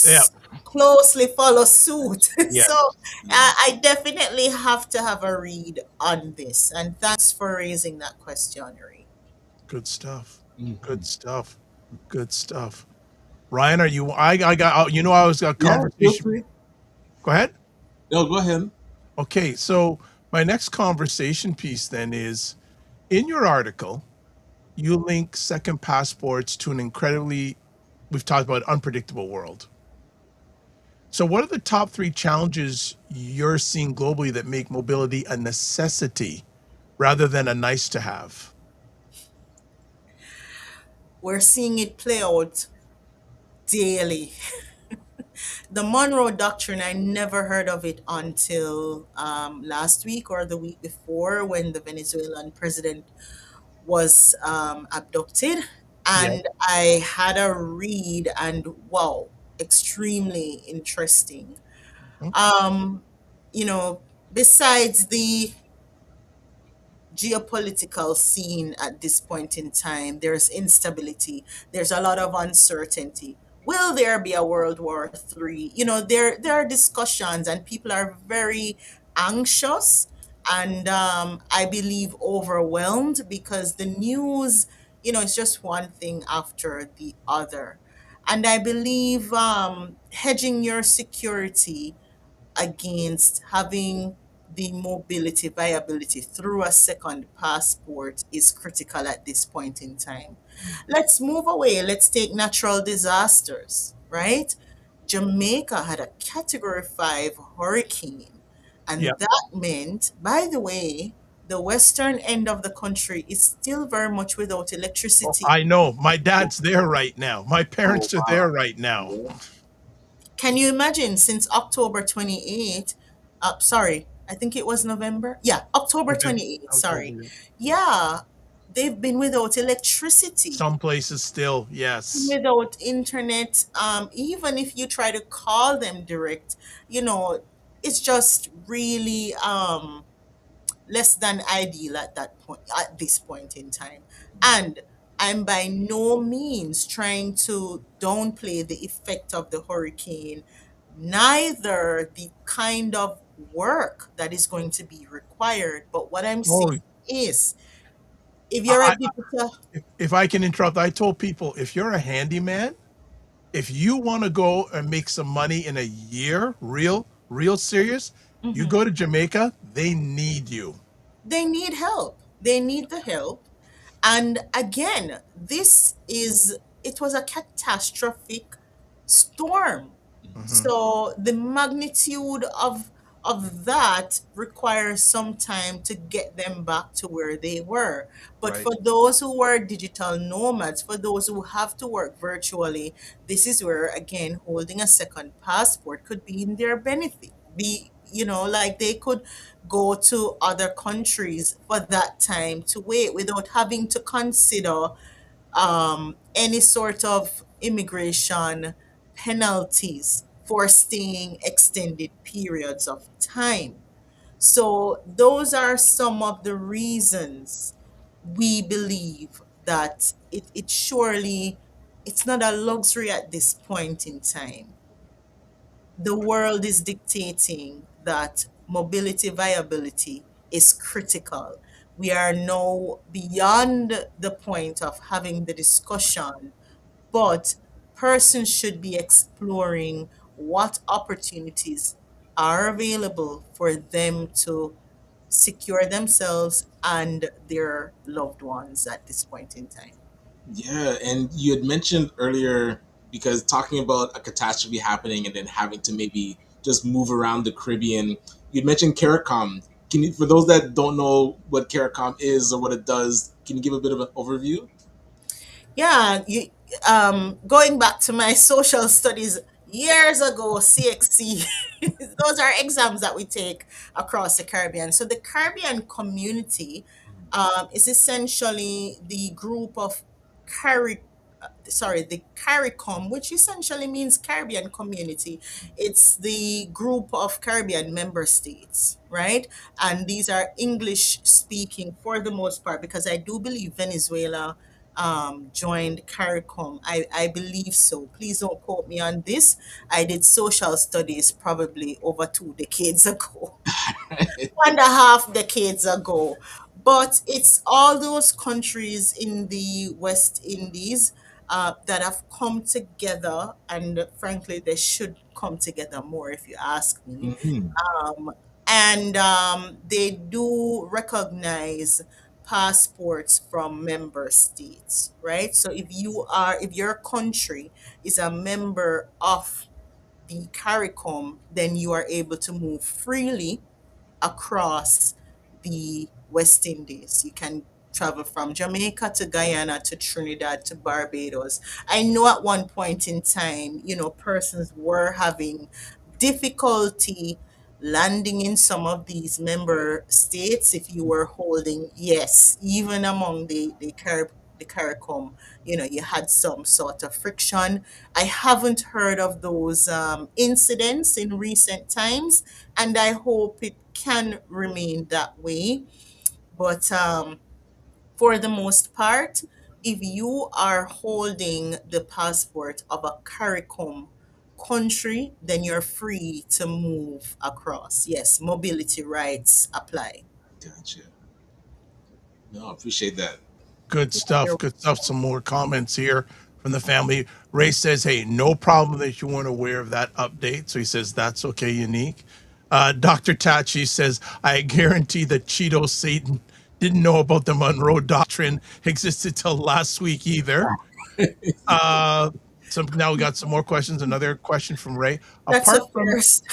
Speaker 1: Yeah,
Speaker 6: closely follow suit.
Speaker 1: yeah,
Speaker 6: So I definitely have to have a read on this. And thanks for raising that question, Ray.
Speaker 1: good stuff. Good
Speaker 2: Mhm.
Speaker 1: stuff. Good stuff. Ryan, are you? I got. You know, I was got
Speaker 2: Yeah, feel
Speaker 1: conversation.
Speaker 2: free.
Speaker 1: Go ahead.
Speaker 2: No, go ahead.
Speaker 1: Okay, so my next conversation piece then is in your article, you link second passports to an incredibly, we've talked about unpredictable world. So, what are the top three challenges you're seeing globally that make mobility a necessity rather than a nice to have?
Speaker 6: We're seeing it play out daily. The Monroe Doctrine, I never heard of it until last week or the week before when the Venezuelan president was abducted.
Speaker 1: Yeah.
Speaker 6: And I had a read, and wow, extremely interesting.
Speaker 1: Mhm.
Speaker 6: Um, you know, besides the geopolitical scene at this point in time, there's instability, there's a lot of uncertainty. Will there be a World War III? There are discussions, and people are very anxious and I believe overwhelmed because the news, it's just one thing after the other. And I believe hedging your security against having the mobility viability through a second passport is critical at this point in time. Let's move away. Let's take natural disasters, right? Jamaica had a category 5 hurricane,
Speaker 1: Yeah.
Speaker 6: and that meant, by the way, the western end of the country is still very much without
Speaker 1: Oh,
Speaker 6: electricity.
Speaker 1: I know. My dad's there right now. My
Speaker 2: Oh,
Speaker 1: parents are there
Speaker 2: wow.
Speaker 1: right now.
Speaker 2: Yeah.
Speaker 6: Can you imagine since October 28th? Sorry, I think it was November. Yeah, October
Speaker 1: Okay.
Speaker 6: 28th. Sorry.
Speaker 1: October.
Speaker 6: Yeah, they've been without electricity,
Speaker 1: Some places still, yes.
Speaker 6: without internet. Even if you try to call them direct, you know, it's just really less than ideal at that point, at this point in time. And I'm by no means trying to downplay the effect of the hurricane, neither the kind of work that is going to be required. But what I'm
Speaker 1: Oh,
Speaker 6: saying is, if you're a
Speaker 1: I,
Speaker 6: visitor,
Speaker 1: if I can interrupt, I told people if you're a handyman, if you want to go and make some money in a year, real serious, you
Speaker 6: mhm,
Speaker 1: go to Jamaica, they need you.
Speaker 6: they need help. They need the help. And again, it was a catastrophic storm.
Speaker 1: Hmm.
Speaker 6: So the magnitude of that requires some time to get them back to where they were. But
Speaker 1: Right.
Speaker 6: for those who were digital nomads, for those who have to work virtually, this is where again holding a second passport could be in their benefit. Like they could go to other countries for that time to wait without having to consider any sort of immigration penalties for staying extended periods of time. So, those are some of the reasons we believe that it surely it's not a luxury at this point in time. The world is dictating that mobility viability is critical. We are now beyond the point of having the discussion, but persons should be exploring what opportunities are available for them to secure themselves and their loved ones at this point in time.
Speaker 2: Yeah, and you had mentioned earlier because talking about a catastrophe happening and then having to maybe just move around the Caribbean, you'd mentioned CARICOM. Can you, for those that don't know what CARICOM is or what it does, can you give a bit of an overview?
Speaker 6: Yeah, going back to my social studies years ago, CXC, those are exams that we take across the Caribbean. So the Caribbean community is essentially the group of the CARICOM, which essentially means Caribbean community. It's the group of Caribbean member states, right? And these are English speaking for the most part, because I do believe Venezuela joined CARICOM. I believe so. Please don't quote me on this. I did social studies probably over 2 decades ago, 1.5 decades ago. But it's all those countries in the West Indies that have come together, and frankly, they should come together more, if you ask me.
Speaker 2: Mhm.
Speaker 6: Um, and they do recognize passports from member states, right? So if your country is a member of the CARICOM, then you are able to move freely across the West Indies. You can travel from Jamaica to Guyana to Trinidad to Barbados. I know at one point in time, persons were having difficulty landing in some of these member states if you were holding, yes, even among the CARICOM, you had some sort of friction. I haven't heard of those incidents in recent times, and I hope it can remain that way. But for the most part, if you are holding the passport of a CARICOM country, then you're free to move across. Yes, mobility rights apply.
Speaker 2: Gotcha. No, I appreciate that.
Speaker 1: Good stuff. Good stuff. Some more comments here from the family. Ray says, "Hey, no problem that you weren't aware of that update." So he says that's okay, Unique. Dr. Tachi says, "I guarantee that Cheeto Satan didn't know about the Monroe Doctrine existed till last week either." Uh, so now we got some more questions. Another question from Ray.
Speaker 6: That's a
Speaker 1: Apart from
Speaker 6: first.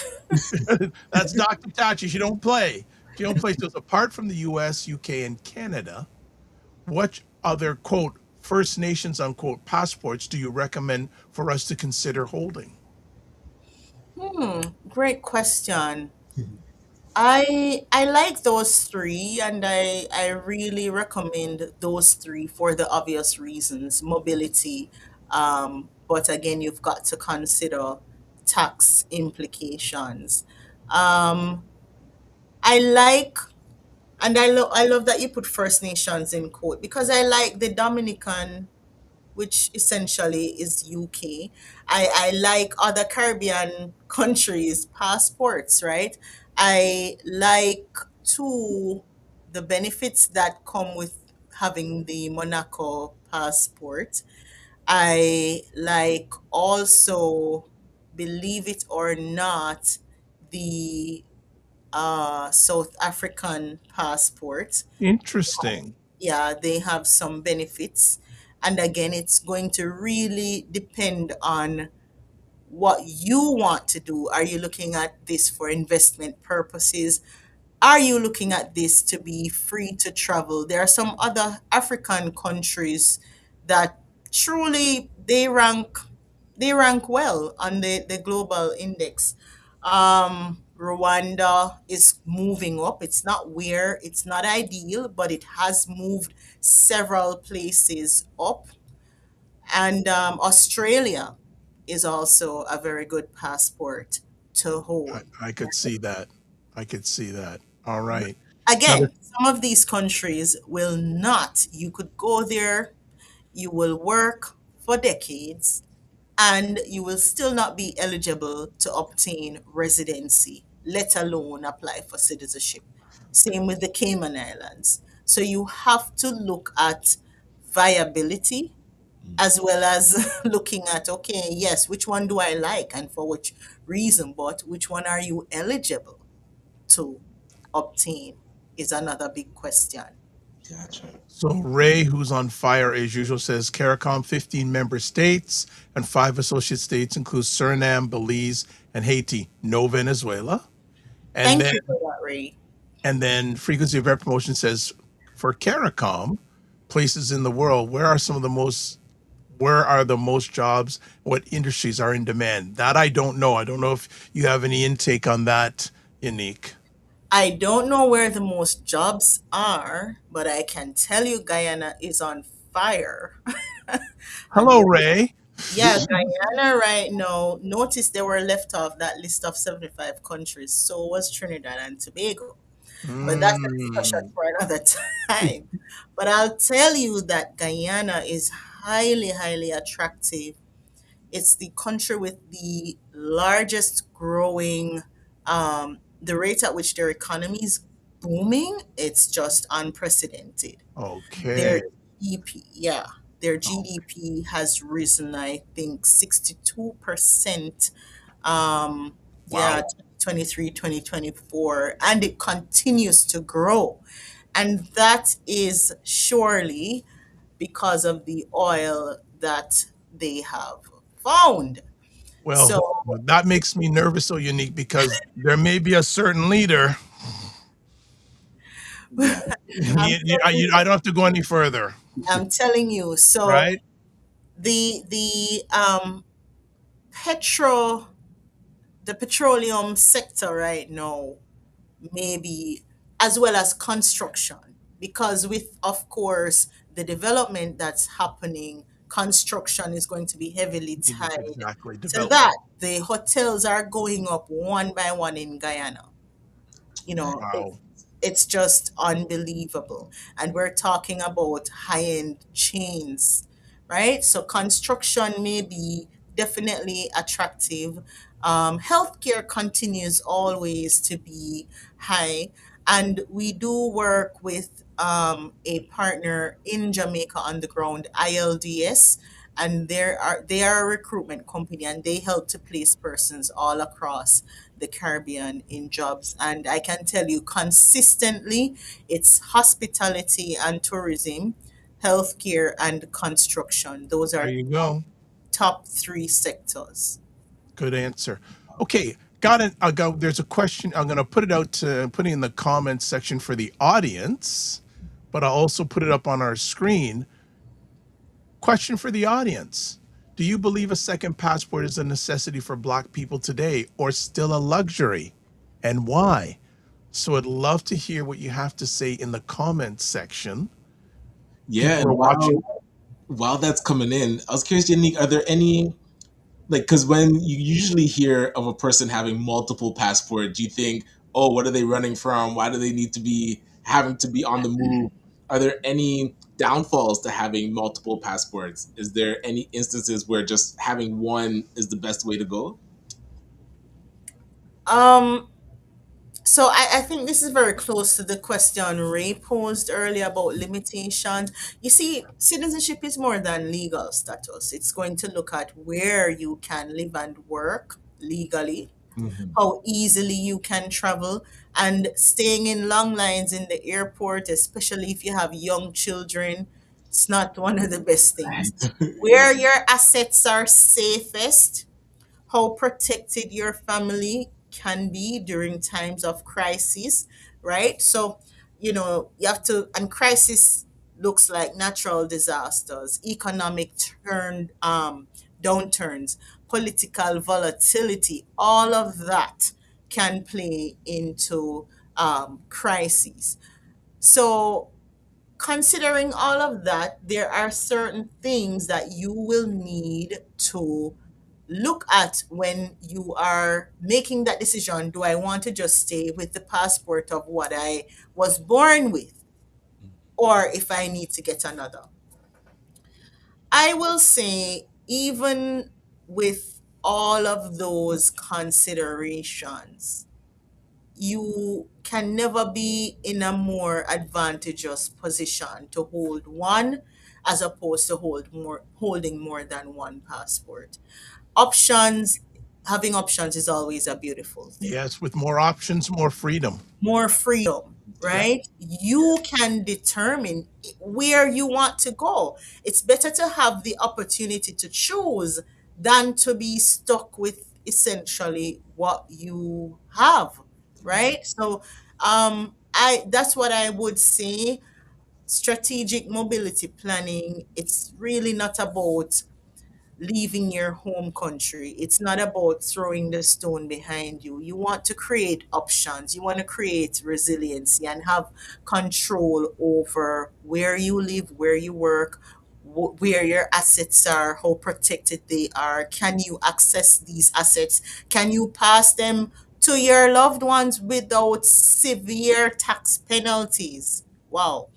Speaker 1: that's Dr. Tachi. She don't play. She don't play. So it's apart from the U.S., UK, and Canada, what other quote First Nations unquote passports do you recommend for us to consider holding?
Speaker 6: Great question. I like those three, and I really recommend those three for the obvious reasons. Mobility, but again, you've got to consider tax implications. Um, I like, and I love that you put First Nations in quote, because I like the Dominican, which essentially is UK. I like other Caribbean countries' passports, right? I like too the benefits that come with having the Monaco passport. I like also, believe it or not, the South African passport.
Speaker 1: Interesting.
Speaker 6: Yeah, they have some benefits. And again, it's going to really depend on what you want to do. Are you looking at this for investment purposes? Are you looking at this to be free to travel? There are some other African countries that truly they rank well on the global index. Rwanda is moving up. It's not ideal, but it has moved several places up. And Australia is also a very good passport to hold.
Speaker 1: I could see that. I could see that. All right. Another
Speaker 6: Again, some of these countries will not. You could go there, you will work for decades, and you will still not be eligible to obtain residency, let alone apply for citizenship. Same with the Cayman Islands. So you have to look at viability as well as looking at, okay, yes, which one do I like and for which reason, but which one are you eligible to obtain is another big question.
Speaker 2: Gotcha.
Speaker 1: so Ray, who's on fire as usual, says CARICOM 15 member states and 5 associate states include Suriname, Belize, and Haiti. No Venezuela. And
Speaker 6: Thank
Speaker 1: then
Speaker 6: you for that, Ray.
Speaker 1: frequency of air promotion says for CARICOM, places in the world, where are the most jobs? What industries are in demand? That I don't know. I don't know if you have any intake on that, Unique.
Speaker 6: I don't know where the most jobs are, but I can tell you Guyana is on fire. And
Speaker 1: Hello, Ray.
Speaker 6: yeah, Guyana right now, notice they were left off that list of 75 countries. So was Trinidad and Tobago. But that's a discussion
Speaker 1: Mm.
Speaker 6: for another time. But I'll tell you that Guyana is highly, highly attractive. It's the country with the largest growing, the rate at which their economy is booming, it's just unprecedented. Their
Speaker 1: Okay.
Speaker 6: GDP, yeah, their
Speaker 1: Oh,
Speaker 6: GDP has risen, I think, 62%, yeah,
Speaker 1: wow.
Speaker 6: 2023, 2024, and it continues to grow. And that is surely because of the oil that they have found.
Speaker 1: Well,
Speaker 6: So
Speaker 1: that makes me nervous, so unique, because there may be a certain leader.
Speaker 2: Yeah.
Speaker 6: I'm telling
Speaker 1: I don't have to go any further,
Speaker 6: I'm telling you. So
Speaker 1: right?
Speaker 6: the petro the petroleum sector right now, maybe, as well as construction, because with, of course, the development that's happening, construction is going to be heavily tied
Speaker 1: Exactly.
Speaker 6: to
Speaker 1: Development.
Speaker 6: that. The hotels are going up one by one in Guyana. You know,
Speaker 1: Wow.
Speaker 6: it's just unbelievable. And we're talking about high-end chains, right? So construction may be definitely attractive. Healthcare continues always to be high. And we do work with a partner in Jamaica on the ground, ILDS, and they are a recruitment company, and they help to place persons all across the Caribbean in jobs. And I can tell you consistently, it's hospitality and tourism, healthcare and construction. Those
Speaker 1: There
Speaker 6: are
Speaker 1: you go.
Speaker 6: top three sectors.
Speaker 1: Good answer. Okay, got it. I'll go. There's a question. I'm going to put it out to put it in the comments section for the audience, but I'll also put it up on our screen. Question for the audience: do you believe a second passport is a necessity for Black people today, or still a luxury, and why? So I'd love to hear what you have to say in the comments section.
Speaker 2: Yeah,
Speaker 1: People
Speaker 2: and
Speaker 1: are watching.
Speaker 2: while that's coming in, I was curious, Yannick, are there any, like, because when you usually hear of a person having multiple passports, you think, oh, what are they running from? Why do they need to be having to be on the move? Are there any downfalls to having multiple passports? Is there any instances where just having one is the best way to go?
Speaker 6: Um, so I think this is very close to the question Ray posed earlier about limitations. You see, citizenship is more than legal status. It's going to look at where you can live and work legally,
Speaker 2: Hmm.
Speaker 6: how easily you can travel, and staying in long lines in the airport, especially if you have young children, it's not one of the best things. Where your assets are safest, how protected your family can be during times of crisis, right? So, you have to, and crisis looks like natural disasters, economic downturns, political volatility, all of that can play into crises. So, considering all of that, there are certain things that you will need to look at when you are making that decision. Do I want to just stay with the passport of what I was born with, or if I need to get another? I will say, even with all of those considerations, you can never be in a more advantageous position to hold one as opposed to holding more than one passport. Options, having options is always a beautiful thing.
Speaker 1: Yes, with more options, more freedom.
Speaker 6: More freedom,
Speaker 1: Yeah.
Speaker 6: right? You can determine where you want to go. It's better to have the opportunity to choose than to be stuck with essentially what you have, right? So, I that's what I would say. Strategic mobility planning, it's really not about leaving your home country. It's not about throwing the stone behind you. You want to create options. You want to create resiliency and have control over where you live, where you work, where your assets are, how protected they are. Can you access these assets? Can you pass them to your loved ones without severe tax penalties. Wow.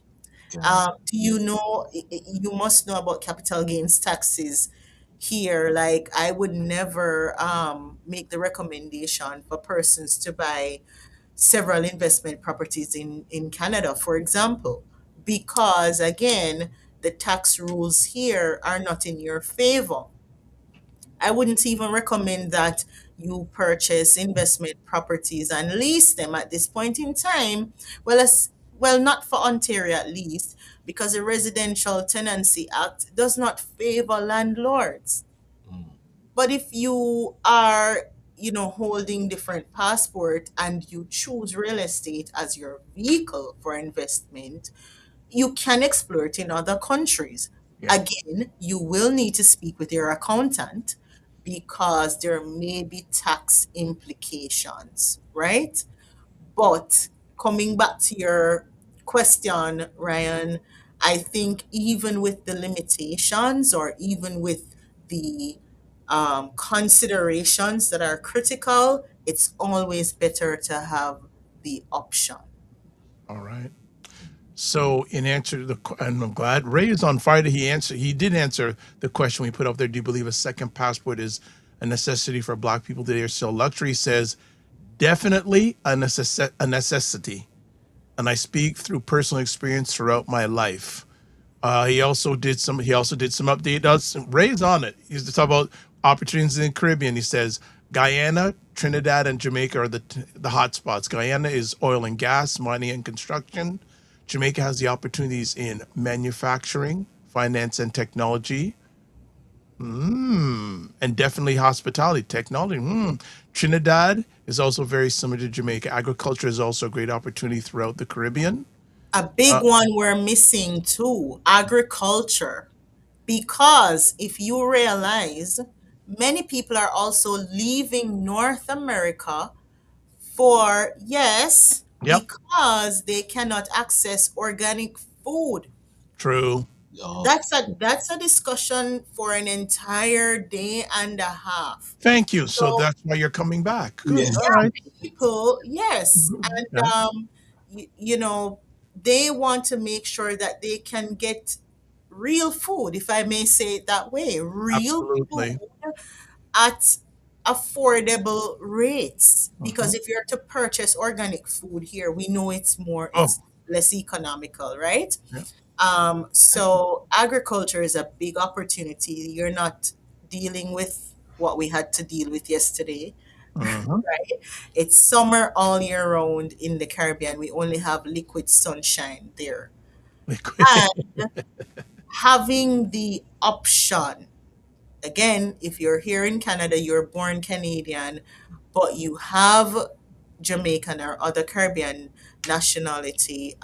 Speaker 2: God.
Speaker 6: Do you know, you must know about capital gains taxes here. Like, I would never make the recommendation for persons to buy several investment properties in Canada, for example, because again, the tax rules here are not in your favor. I wouldn't even recommend that you purchase investment properties and lease them at this point in time. Well, not for Ontario at least, because the Residential Tenancy Act does not favor landlords.
Speaker 2: Mm.
Speaker 6: But if you are, holding different passport and you choose real estate as your vehicle for investment, you can explore it in other countries.
Speaker 1: Yeah.
Speaker 6: Again, you will need to speak with your accountant because there may be tax implications, right? But coming back to your question, Ryan, I think even with the limitations or even with the considerations that are critical, it's always better to have the option.
Speaker 1: All right. So, in answer to and I'm glad Ray is on Friday. He did answer the question we put up there. Do you believe a second passport is a necessity for Black people today or still luxury? He says, definitely a necessity. And I speak through personal experience throughout my life. He also did some update. Ray's on it. He's to talk about opportunities in the Caribbean. He says Guyana, Trinidad, and Jamaica are the hot spots. Guyana is oil and gas, mining and construction. Jamaica has the opportunities in manufacturing, finance, and technology. And definitely hospitality, technology. Trinidad is also very similar to Jamaica. Agriculture is also a great opportunity throughout the Caribbean.
Speaker 6: A big
Speaker 1: Uh,
Speaker 6: one we're missing too, agriculture. Because if you realize, many people are also leaving North America for, yes,
Speaker 1: yep,
Speaker 6: because they cannot access organic food.
Speaker 1: true.
Speaker 2: Oh,
Speaker 6: That's a discussion for an entire day and a half.
Speaker 1: Thank you. So
Speaker 6: So
Speaker 1: that's why you're coming back. Good. All
Speaker 2: yes.
Speaker 1: right.
Speaker 6: people, yes, and
Speaker 1: Yeah,
Speaker 6: they want to make sure that they can get real food, if I may say it that way, real food
Speaker 1: absolutely.
Speaker 6: at affordable rates. Because
Speaker 1: Mhm.
Speaker 6: if you're to purchase organic food here, we know
Speaker 1: Oh,
Speaker 6: it's less economical, right?
Speaker 1: yeah.
Speaker 6: So agriculture is a big opportunity. You're not dealing with what we had to deal with yesterday,
Speaker 1: Mhm.
Speaker 6: right? It's summer all year round in the Caribbean. We only have liquid sunshine there. And having the option, again, if you're here in Canada, you're born Canadian, but you have Jamaican or other Caribbean nationality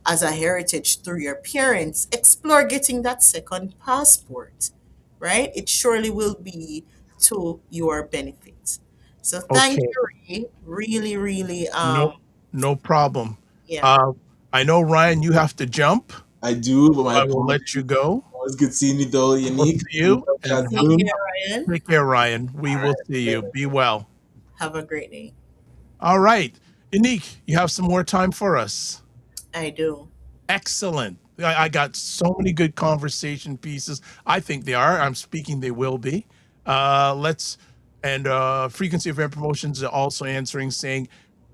Speaker 6: as a heritage through your parents, explore getting that second passport, right? It surely will be to your benefit. So thank
Speaker 1: Okay.
Speaker 6: you, Ray. Really, really,
Speaker 1: No, no problem.
Speaker 6: yeah.
Speaker 1: Uh, I know, Ryan, you have to jump.
Speaker 2: I do, but my
Speaker 1: I will let you
Speaker 2: apologies.
Speaker 1: go.
Speaker 2: Always good seeing you, though,
Speaker 1: We'll
Speaker 2: Yanique.
Speaker 1: see
Speaker 2: We
Speaker 1: you
Speaker 2: will chat
Speaker 1: and
Speaker 6: Take
Speaker 2: soon.
Speaker 6: care, Ryan.
Speaker 1: take care, Ryan. We
Speaker 2: All
Speaker 1: will
Speaker 2: right.
Speaker 1: see you. Be well.
Speaker 6: Have a great day.
Speaker 1: All right. Unique, you have some more time for us.
Speaker 6: I do.
Speaker 1: Excellent. I got so many good conversation pieces. I think they are. I'm speaking they will be. Let's and frequency of event promotions are also answering saying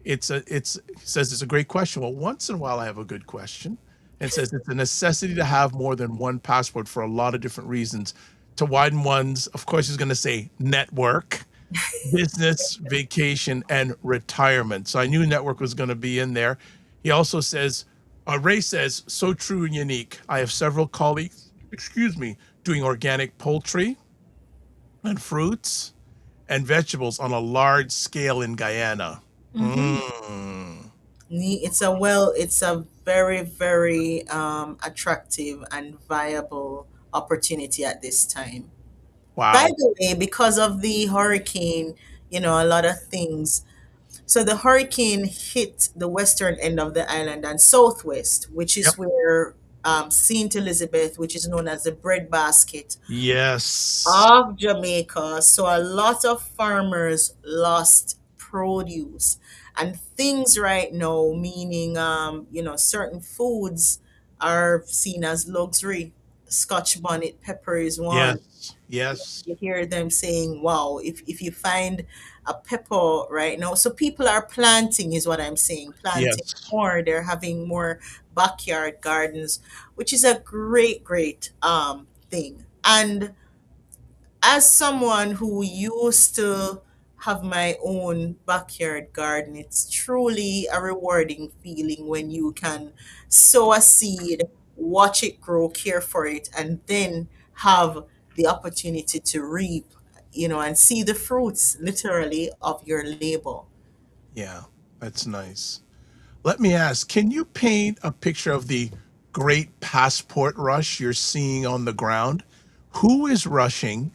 Speaker 1: it's says it's a great question. Well, once in a while I have a good question. And says it's a necessity to have more than one passport for a lot of different reasons. To widen ones, of course, he's going to say network, business, vacation, and retirement. So I knew network was going to be in there. He also says, Ray says, so true and unique. I have several colleagues, doing organic poultry and fruits and vegetables on a large scale in Guyana.
Speaker 6: Mhm.
Speaker 1: Mm,
Speaker 6: It's a very, very attractive and viable opportunity at this time. By
Speaker 1: wow.
Speaker 6: the way, because of the hurricane, a lot of things. So the hurricane hit the western end of the island and southwest, which
Speaker 1: Yep.
Speaker 6: is where Saint Elizabeth, which is known as the breadbasket
Speaker 1: Yes.
Speaker 6: of Jamaica. So a lot of farmers lost produce and things right now, meaning certain foods are seen as luxury. Scotch bonnet pepper is one.
Speaker 1: Yes. Yes.
Speaker 6: You hear them saying, wow, if you find a pepper right now, so people are planting, is what I'm saying, planting
Speaker 1: Yes.
Speaker 6: more. They're having more backyard gardens, which is a great thing. And as someone who used to have my own backyard garden, it's truly a rewarding feeling when you can sow a seed, watch it grow, care for it, and then have the opportunity to reap, and see the fruits literally of your labor.
Speaker 1: Yeah. That's nice. Let me ask, can you paint a picture of the great passport rush you're seeing on the ground? Who is rushing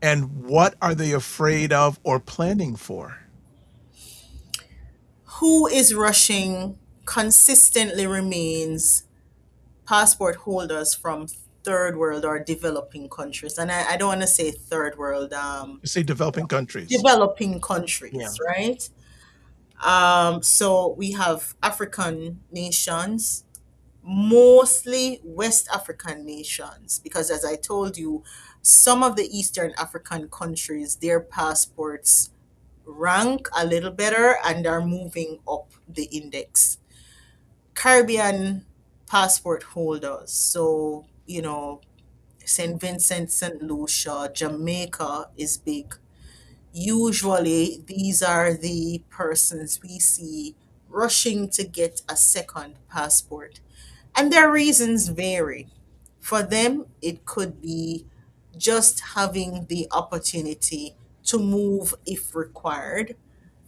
Speaker 1: and what are they afraid of or planning for?
Speaker 6: Who is rushing consistently remains passport holders from third world or developing countries. And I don't want to say third world,
Speaker 1: You say developing countries.
Speaker 6: developing
Speaker 1: Yeah.
Speaker 6: countries, right? So we have African nations, mostly West African nations, because as I told you, some of the Eastern African countries, their passports rank a little better and are moving up the index. Caribbean passport holders, so St. Vincent, St. Lucia, Jamaica is big. Usually, these are the persons we see rushing to get a second passport. And their reasons vary. For them, it could be just having the opportunity to move if required.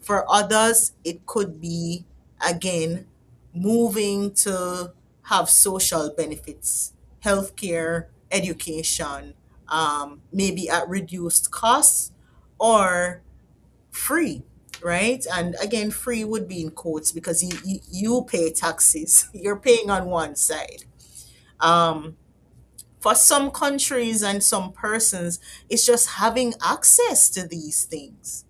Speaker 6: For others, it could be, again, moving to have social benefits, healthcare, education, maybe at reduced costs or free, right? And again, free would be in quotes because you pay taxes. You're paying on one side. Um, for some countries and some persons, it's just having access to these things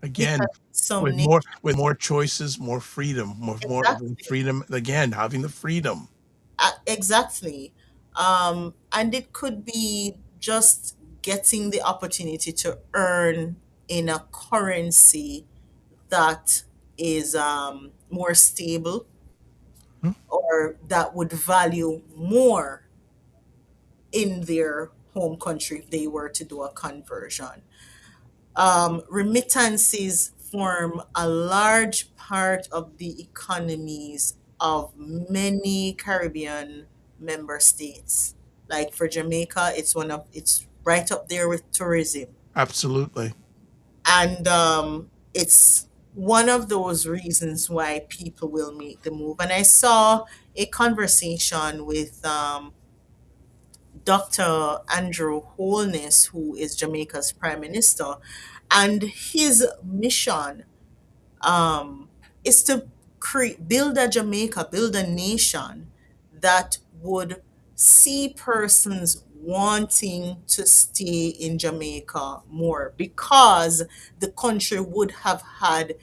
Speaker 1: Again,
Speaker 6: because some nations.
Speaker 1: with more choices, more freedom, more
Speaker 6: Exactly.
Speaker 1: freedom again, having the freedom.
Speaker 6: Exactly. And it could be just getting the opportunity to earn in a currency that is more stable
Speaker 1: Hmm?
Speaker 6: or that would value more in their home country if they were to do a conversion. Remittances form a large part of the economies of many Caribbean member states. Like for Jamaica, it's right up there with tourism.
Speaker 1: Absolutely.
Speaker 6: And it's one of those reasons why people will make the move. And I saw a conversation with Dr. Andrew Holness, who is Jamaica's prime minister, and his mission is to build a Jamaica, build a nation that would see persons wanting to stay in Jamaica more because the country would have had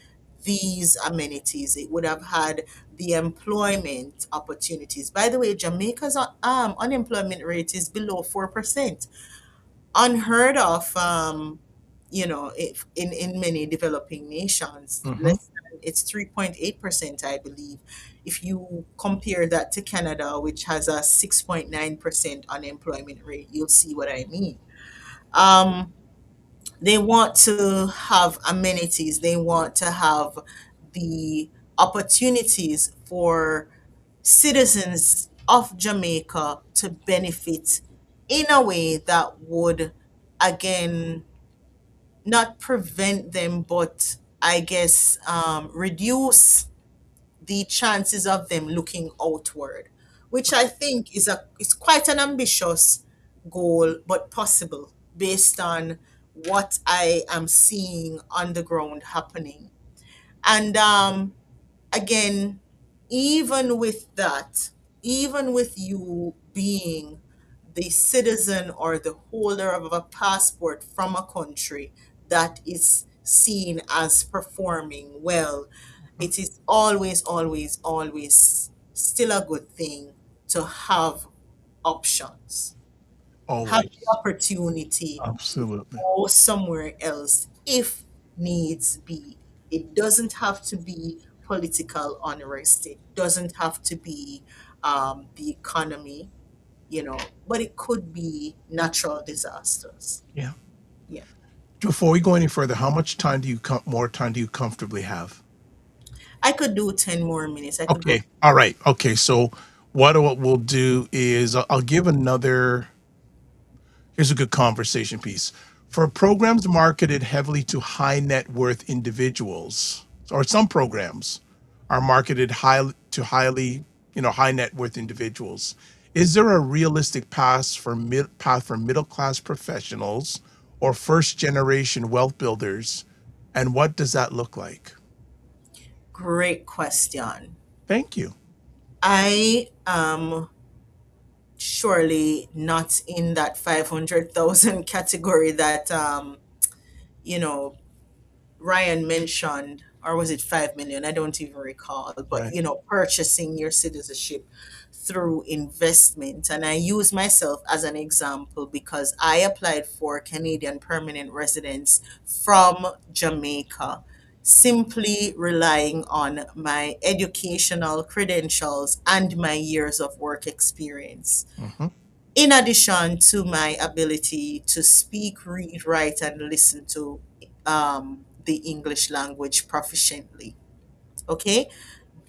Speaker 6: these amenities. It would have had the employment opportunities. By the way, Jamaica's unemployment rate is below 4%, unheard of, if in many developing nations.
Speaker 1: Hmm.
Speaker 6: Less than, it's 3.8%, I believe. If you compare that to Canada, which has a 6.9% unemployment rate, you'll see what I mean. um, they want to have amenities, they want to have the opportunities for citizens of Jamaica to benefit in a way that would, again, not prevent them, but I guess reduce the chances of them looking outward, which I think is quite an ambitious goal, but possible based on what I am seeing on the ground happening. And again, even with that, even with you being the citizen or the holder of a passport from a country that is seen as performing well, it is always, always, always still a good thing to have options, have the
Speaker 1: Always.
Speaker 6: opportunity to
Speaker 1: Absolutely.
Speaker 6: go somewhere else if needs be. It doesn't have to be political unrest. It doesn't have to be the economy, but it could be natural disasters.
Speaker 1: Yeah.
Speaker 6: Yeah.
Speaker 1: Before we go any further, how much time do you more time do you comfortably have?
Speaker 6: I could do 10 more minutes. I could go.
Speaker 1: Okay. All right. Okay. So what we'll do is I'll give another. Here's a good conversation piece. For programs marketed heavily to high net worth individuals, or some programs are marketed highly, high net worth individuals. Is there a realistic path for middle class professionals or first generation wealth builders? And what does that look like?
Speaker 6: Great question.
Speaker 1: Thank you.
Speaker 6: I am surely not in that 500,000 category that, you know, Ryan mentioned, or was it 5 million? I don't even recall. But,
Speaker 1: Right.
Speaker 6: purchasing your citizenship through investment. And I use myself as an example because I applied for Canadian permanent residence from Jamaica, simply relying on my educational credentials and my years of work experience,
Speaker 1: Hmm.
Speaker 6: in addition to my ability to speak, read, write, and listen to the English language proficiently. Okay,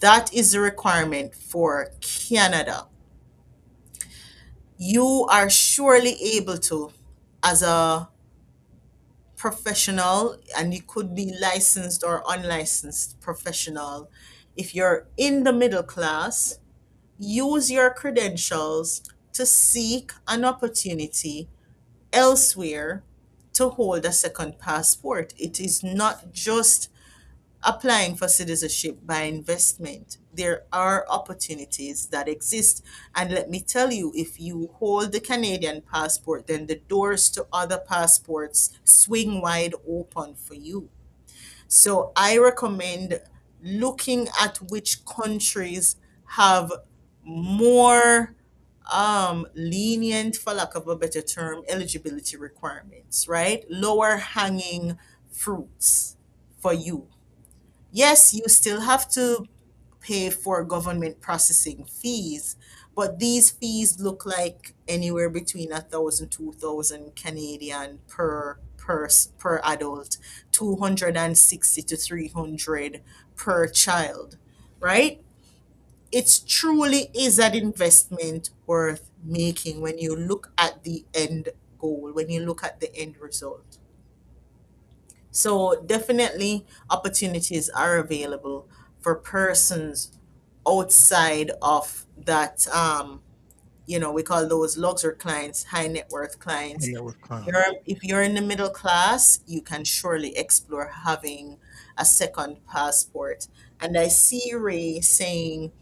Speaker 6: that is the requirement for Canada. You are surely able to, as a professional, and you could be licensed or unlicensed professional, if you're in the middle class, use your credentials to seek an opportunity elsewhere to hold a second passport. It is not just applying for citizenship by investment. There are opportunities that exist. And let me tell you, if you hold the Canadian passport, then the doors to other passports swing wide open for you. So I recommend looking at which countries have more lenient, for lack of a better term, eligibility requirements, right? Lower hanging fruits for you. Yes, you still have to pay for government processing fees, but these fees look like anywhere between 1,000, 2,000 Canadian per adult, 260 to 300 per child, right? It truly is an investment worth making when you look at the end goal, when you look at the end result. So definitely opportunities are available for persons outside of that, we call those luxury clients, high net worth clients.
Speaker 1: Network client.
Speaker 6: If you're in the middle class, you can surely explore having a second passport. And I see Ray saying,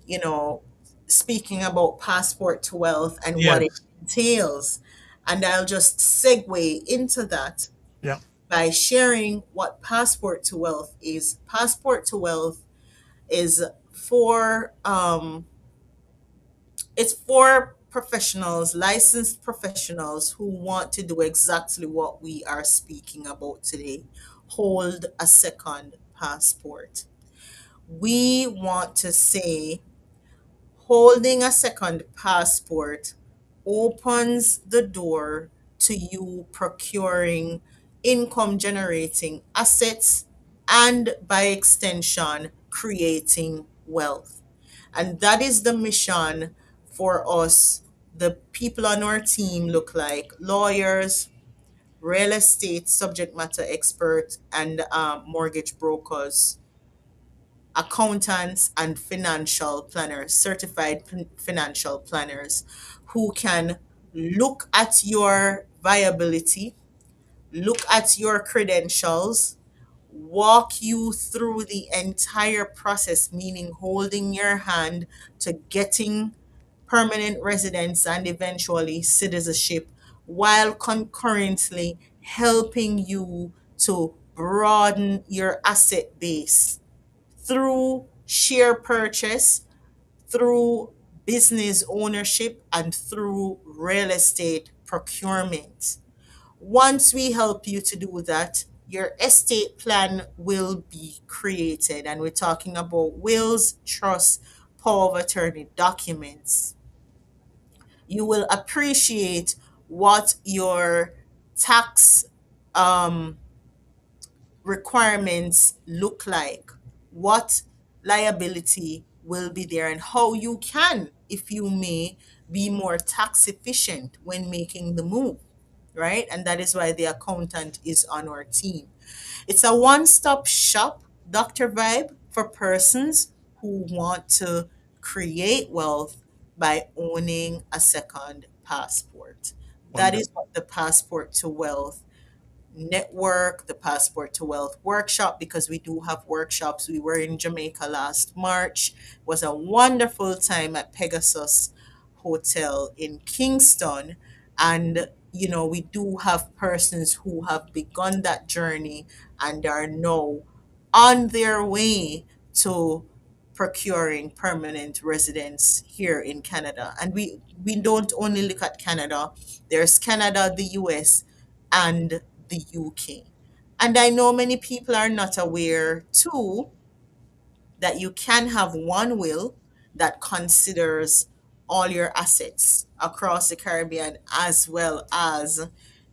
Speaker 6: you know, speaking about passport to wealth and what it
Speaker 1: Yes.
Speaker 6: entails. And I'll just segue into that
Speaker 1: Yeah.
Speaker 6: by sharing what passport to wealth is. Passport to wealth is for it's for professionals, licensed professionals who want to do exactly what we are speaking about today. Hold a second passport. We want to say holding a second passport opens the door to you procuring income generating assets and by extension creating wealth. And that is the mission for us. The people on our team look like lawyers, real estate subject matter experts, and mortgage brokers, accountants, and financial planners, certified financial planners who can look at your viability, look at your credentials, walk you through the entire process, meaning holding your hand to getting permanent residence and eventually citizenship, while concurrently helping you to broaden your asset base through share purchase, through business ownership, and through real estate procurement. Once we help you to do that, your estate plan will be created. And we're talking about wills, trusts, power of attorney documents. You will appreciate what your tax um, requirements look like, what liability will be there, and how you can, if you may, be more tax efficient when making the move, right? And that is why the accountant is on our team. It's a one stop shop, Dr. Vibe, for persons who want to create wealth by owning a second passport. That is
Speaker 1: Wonderful.
Speaker 6: what the Passport to Wealth Network, the Passport to Wealth workshop, because we do have workshops. We were in Jamaica last March. It was a wonderful time at Pegasus Hotel in Kingston. And, we do have persons who have begun that journey and are now on their way to procuring permanent residence here in Canada. And we don't only look at Canada. There's Canada, the US, and the UK. And I know many people are not aware too that you can have one will that considers all your assets across the Caribbean as well as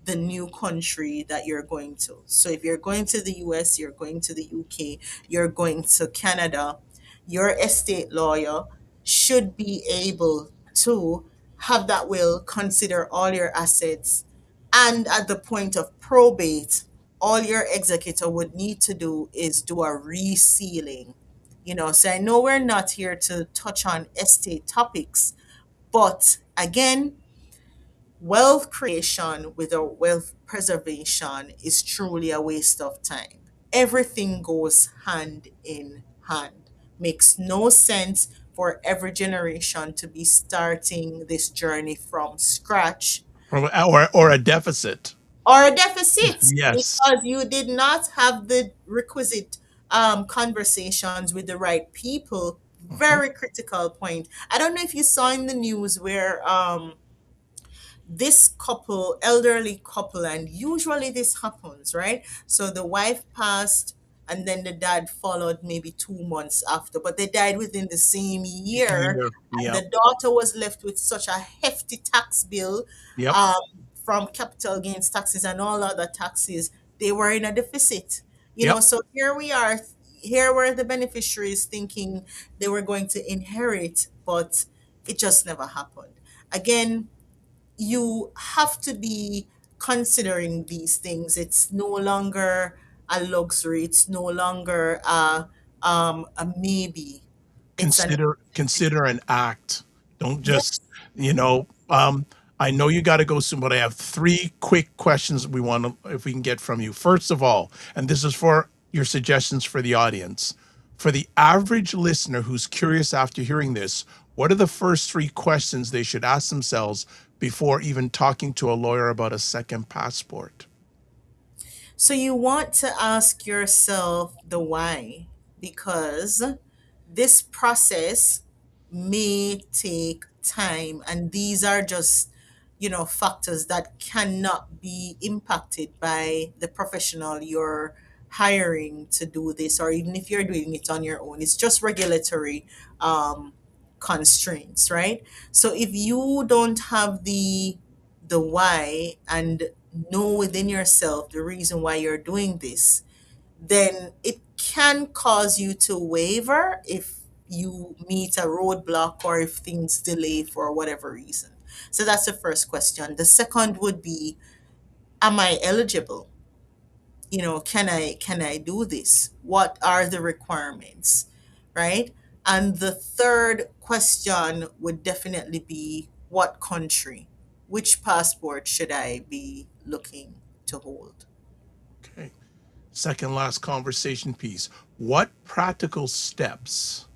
Speaker 6: the new country that you're going to. So if you're going to the US, you're going to the UK, you're going to Canada, your estate lawyer should be able to have that will consider all your assets, and at the point of probate, all your executor would need to do is do a resealing. So I know we're not here to touch on estate topics, but again, wealth creation without wealth preservation is truly a waste of time. Everything goes hand in hand. Makes no sense for every generation to be starting this journey from scratch
Speaker 1: Or a deficit.
Speaker 6: or a deficit
Speaker 1: Yes.
Speaker 6: because you did not have the requisite conversations with the right people.
Speaker 1: Mhm.
Speaker 6: Very critical point. I don't know if you saw in the news where this couple, elderly couple, and usually this happens, right? So the wife passed, and then the dad followed maybe 2 months after, but they died within the same year.
Speaker 1: Yeah.
Speaker 6: And
Speaker 1: Yep.
Speaker 6: the daughter was left with such a hefty tax bill
Speaker 1: Yep.
Speaker 6: um, from capital gains taxes and all other taxes. They were in a deficit.
Speaker 1: Yep.
Speaker 6: So here we are. Here were the beneficiaries thinking they were going to inherit, but it just never happened. Again, you have to be considering these things. It's no longer a luxury. It's no longer a maybe. It's a necessity.
Speaker 1: Consider an act. Don't just,
Speaker 6: Yes.
Speaker 1: you know, um, I know you got to go soon, but I have three quick questions we want to, if we can get from you. First of all, and this is for your suggestions for the audience. For the average listener who's curious after hearing this, what are the first three questions they should ask themselves before even talking to a lawyer about a second passport?
Speaker 6: So you want to ask yourself the why, because this process may take time, and these are just factors that cannot be impacted by the professional you're hiring to do this, or even if you're doing it on your own. It's just regulatory um, constraints, right? So if you don't have the why and know within yourself the reason why you're doing this, then it can cause you to waver if you meet a roadblock or if things delay for whatever reason. So that's the first question. The second would be, am I eligible? Can I do this? What are the requirements? Right? And the third question would definitely be, what country? Which passport should I be looking to hold?
Speaker 1: Okay. Second last conversation piece. What practical steps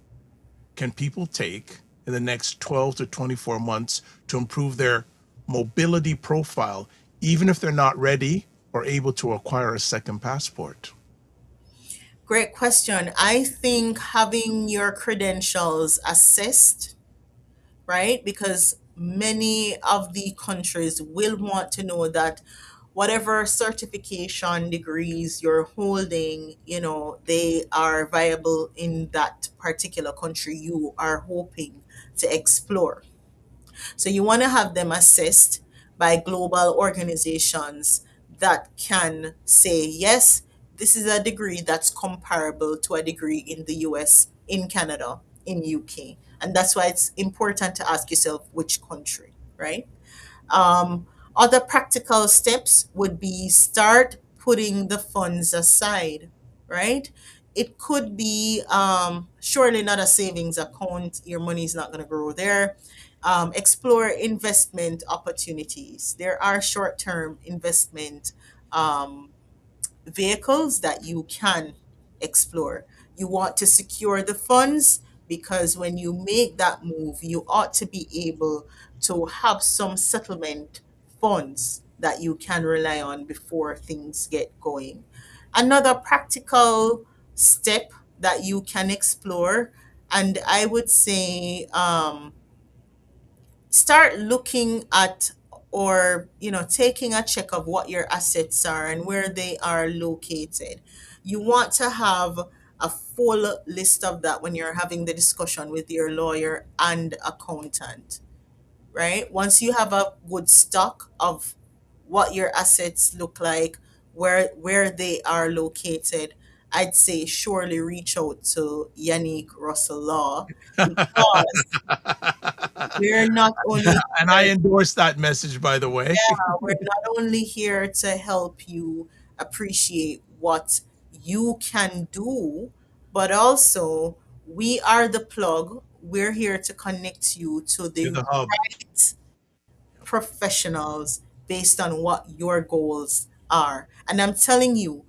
Speaker 1: can people take in the next 12 to 24 months to improve their mobility profile, even if they're not ready or able to acquire a second passport?
Speaker 6: Great question. I think having your credentials assessed, right? Because many of the countries will want to know that whatever certification degrees you're holding, they are viable in that particular country you are hoping to explore. So you want to have them assessed by global organizations that can say, yes, this is a degree that's comparable to a degree in the US, in Canada, in UK. And that's why it's important to ask yourself which country, right? Um, Other practical steps would be start putting the funds aside, right? It could be surely not a savings account. Your money is not going to grow there. Explore investment opportunities. There are short term investment um, vehicles that you can explore. You want to secure the funds because when you make that move, you ought to be able to have some settlement funds that you can rely on before things get going. Another practical step that you can explore, and I would say, start looking at, or taking a check of what your assets are and where they are located. You want to have a full list of that when you're having the discussion with your lawyer and accountant, right? Once you have a good stock of what your assets look like, where they are located, I'd say surely reach out to Yanique Russell Law, because we're not only
Speaker 1: And I endorse that message, by the way.
Speaker 6: we're not only here to help you appreciate what you can do, but also we are the plug. We're here to connect you to
Speaker 1: To
Speaker 6: the
Speaker 1: the hub.
Speaker 6: right professionals based on what your goals are. And I'm telling you,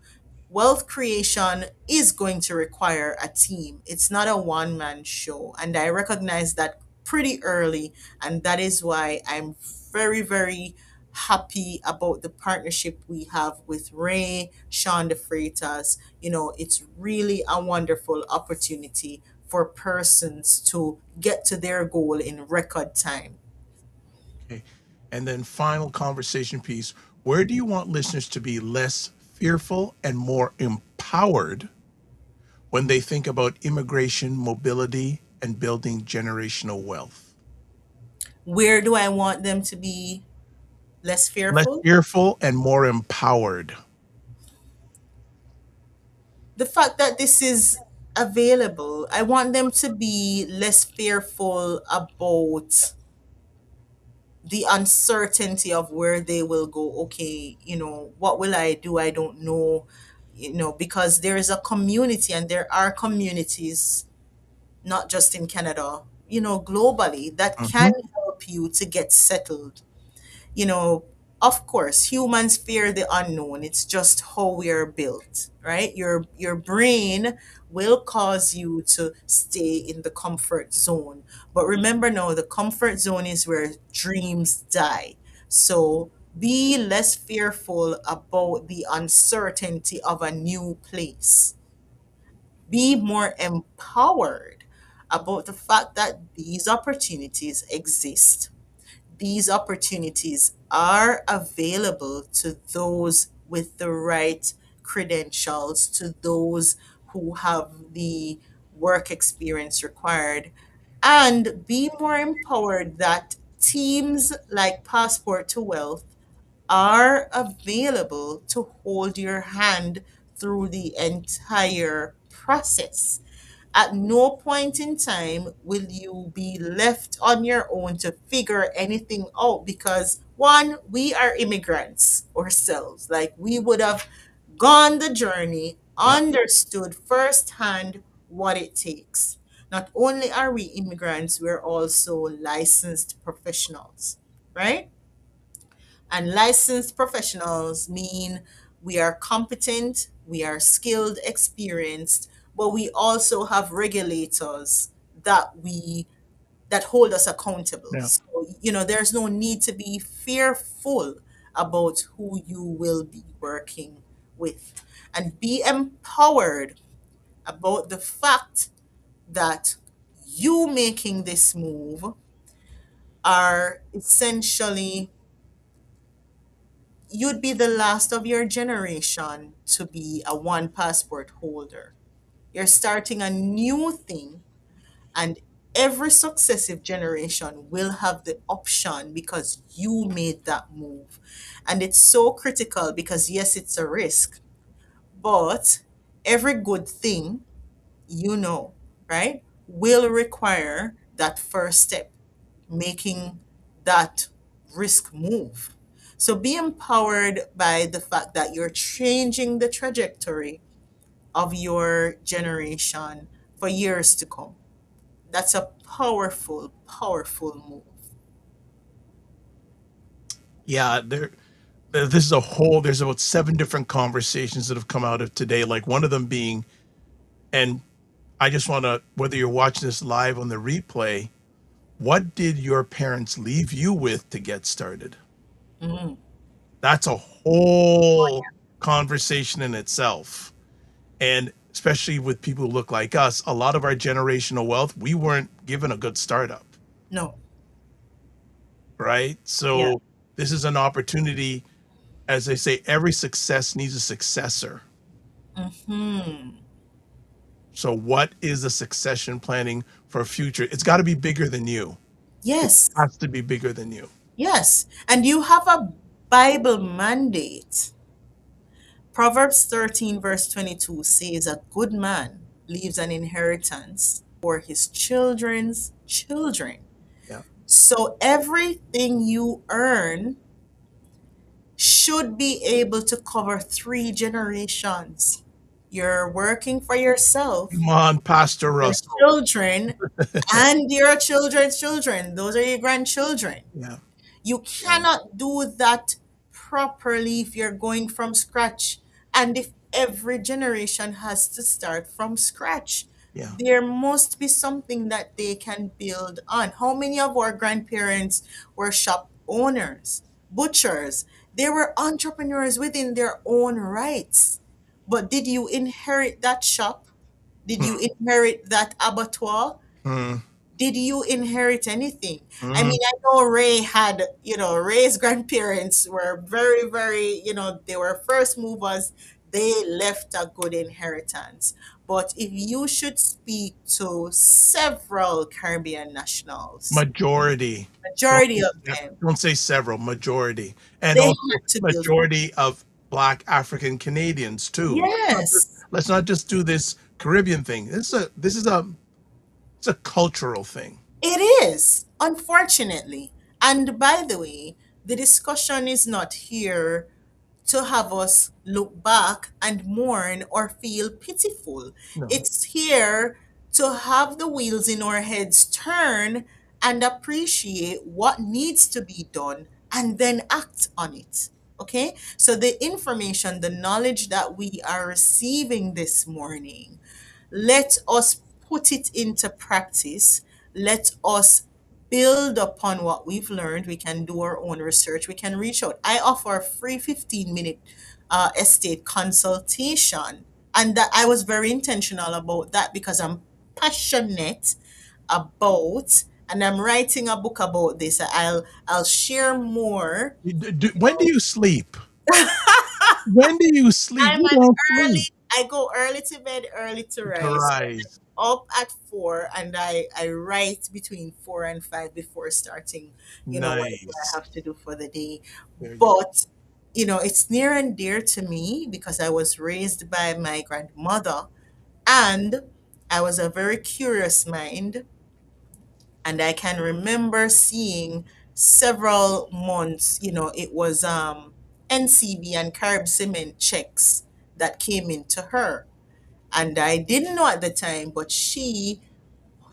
Speaker 6: wealth creation is going to require a team. It's not a one man show. And I recognize that pretty early. And that is why I'm very, very happy about the partnership we have with Ray, Sean de Freitas. It's really a wonderful opportunity for persons to get to their goal in record time.
Speaker 1: Okay. And then final conversation piece. Where do you want listeners to be less fearful and more empowered when they think about immigration, mobility, and building generational wealth?
Speaker 6: Where do I want them to be less
Speaker 1: Less
Speaker 6: fearful?
Speaker 1: fearful and more empowered.
Speaker 6: The fact that this is available, I want them to be less fearful about the uncertainty of where they will go. Okay, what will I do? I don't know, because there is a community, and there are communities, not just in Canada, globally, that can
Speaker 1: Mhm.
Speaker 6: help you to get settled. you know, of course, humans fear the unknown. It's just how we are built, right? Your brain will cause you to stay in the comfort zone. But remember now, the comfort zone is where dreams die. So be less fearful about the uncertainty of a new place. Be more empowered about the fact that these opportunities exist. These opportunities are available to those with the right credentials, to those who have the work experience required, and be more empowered that teams like Passport to Wealth are available to hold your hand through the entire process. At no point in time will you be left on your own to figure anything out, because one, we are immigrants ourselves. Like, we would have gone the journey,
Speaker 1: Yeah.
Speaker 6: understood firsthand what it takes. Not only are we immigrants, we're also licensed professionals, right? And licensed professionals mean we are competent, we are skilled, experienced, but we also have regulators that hold us accountable.
Speaker 1: Yeah.
Speaker 6: So, there's no need to be fearful about who you will be working with. And be empowered about the fact that you making this move are essentially, you'd be the last of your generation to be a one passport holder. You're starting a new thing, and every successive generation will have the option because you made that move. And it's so critical because, yes, it's a risk, but every good thing, you know, right, will require that first step, making that risk move. So be empowered by the fact that you're changing the trajectory of your generation for years to come. That's a powerful, powerful move.
Speaker 1: Yeah, this is a whole, there's about 7 different conversations that have come out of today, like one of them being, and I just want to, whether you're watching this live on the replay, what did your parents leave you with to get started?
Speaker 6: Mm.
Speaker 1: That's a whole conversation in itself. And especially with people who look like us, a lot of our generational wealth, we weren't given a good startup,
Speaker 6: No.
Speaker 1: right?
Speaker 6: Yeah.
Speaker 1: So this is an opportunity. As they say, every success needs a successor.
Speaker 6: Hmm.
Speaker 1: So what is the succession planning for a future? It's got to be bigger than you. It
Speaker 6: Yes.
Speaker 1: has to be bigger than you.
Speaker 6: Yes. And you have a Bible mandate. Proverbs 13, verse 22 says, "A good man leaves an inheritance for his children's children."
Speaker 1: Yeah.
Speaker 6: So everything you earn should be able to cover 3 generations. You're working for yourself,
Speaker 1: Come on, Pastor
Speaker 6: your
Speaker 1: Russell.
Speaker 6: children, and your children's children. Those are your grandchildren.
Speaker 1: Yeah.
Speaker 6: You cannot do that properly if you're going from scratch. And if every generation has to start from scratch,
Speaker 1: Yeah.
Speaker 6: there must be something that they can build on. How many of our grandparents were shop owners, butchers? They were entrepreneurs within their own rights. But did you inherit that shop? Did you inherit that abattoir?
Speaker 1: Mm,
Speaker 6: Did you inherit anything? I
Speaker 1: mm,
Speaker 6: mean, I know Ray had, Ray's grandparents were very, very, they were first movers. They left a good inheritance. But if you should speak to several Caribbean nationals,
Speaker 1: majority.
Speaker 6: majority of them,
Speaker 1: Don't say several, majority. And
Speaker 6: they
Speaker 1: also
Speaker 6: had to build.
Speaker 1: majority of Black African Canadians too.
Speaker 6: Yes,
Speaker 1: Let's not just do this Caribbean thing. It's a cultural thing.
Speaker 6: it is, unfortunately. And by the way, the discussion is not here to have us look back and mourn or feel pitiful.
Speaker 1: No.
Speaker 6: It's here to have the wheels in our heads turn and appreciate what needs to be done and then act on it. Okay? So, the information, the knowledge that we are receiving this morning, let us put it into practice. Let us build upon what we've learned. We can do our own research. We can reach out. I offer a free 15-minute estate consultation. And that I was very intentional about that because I'm passionate about, and I'm writing a book about this. I'll share more.
Speaker 1: When do you sleep? When do you sleep?
Speaker 6: I'm
Speaker 1: You
Speaker 6: an
Speaker 1: don't
Speaker 6: early,
Speaker 1: sleep.
Speaker 6: I go early to bed, early to
Speaker 1: To
Speaker 6: rise.
Speaker 1: rise.
Speaker 6: Up at 4, and I write between 4 and 5 before starting, what I
Speaker 1: Nice.
Speaker 6: have to do for the day.
Speaker 1: Very good.
Speaker 6: But, it's near and dear to me because I was raised by my grandmother, and I was a very curious mind. And I can remember seeing several months, it was NCB and Carib Cement checks that came into her. And I didn't know at the time, but she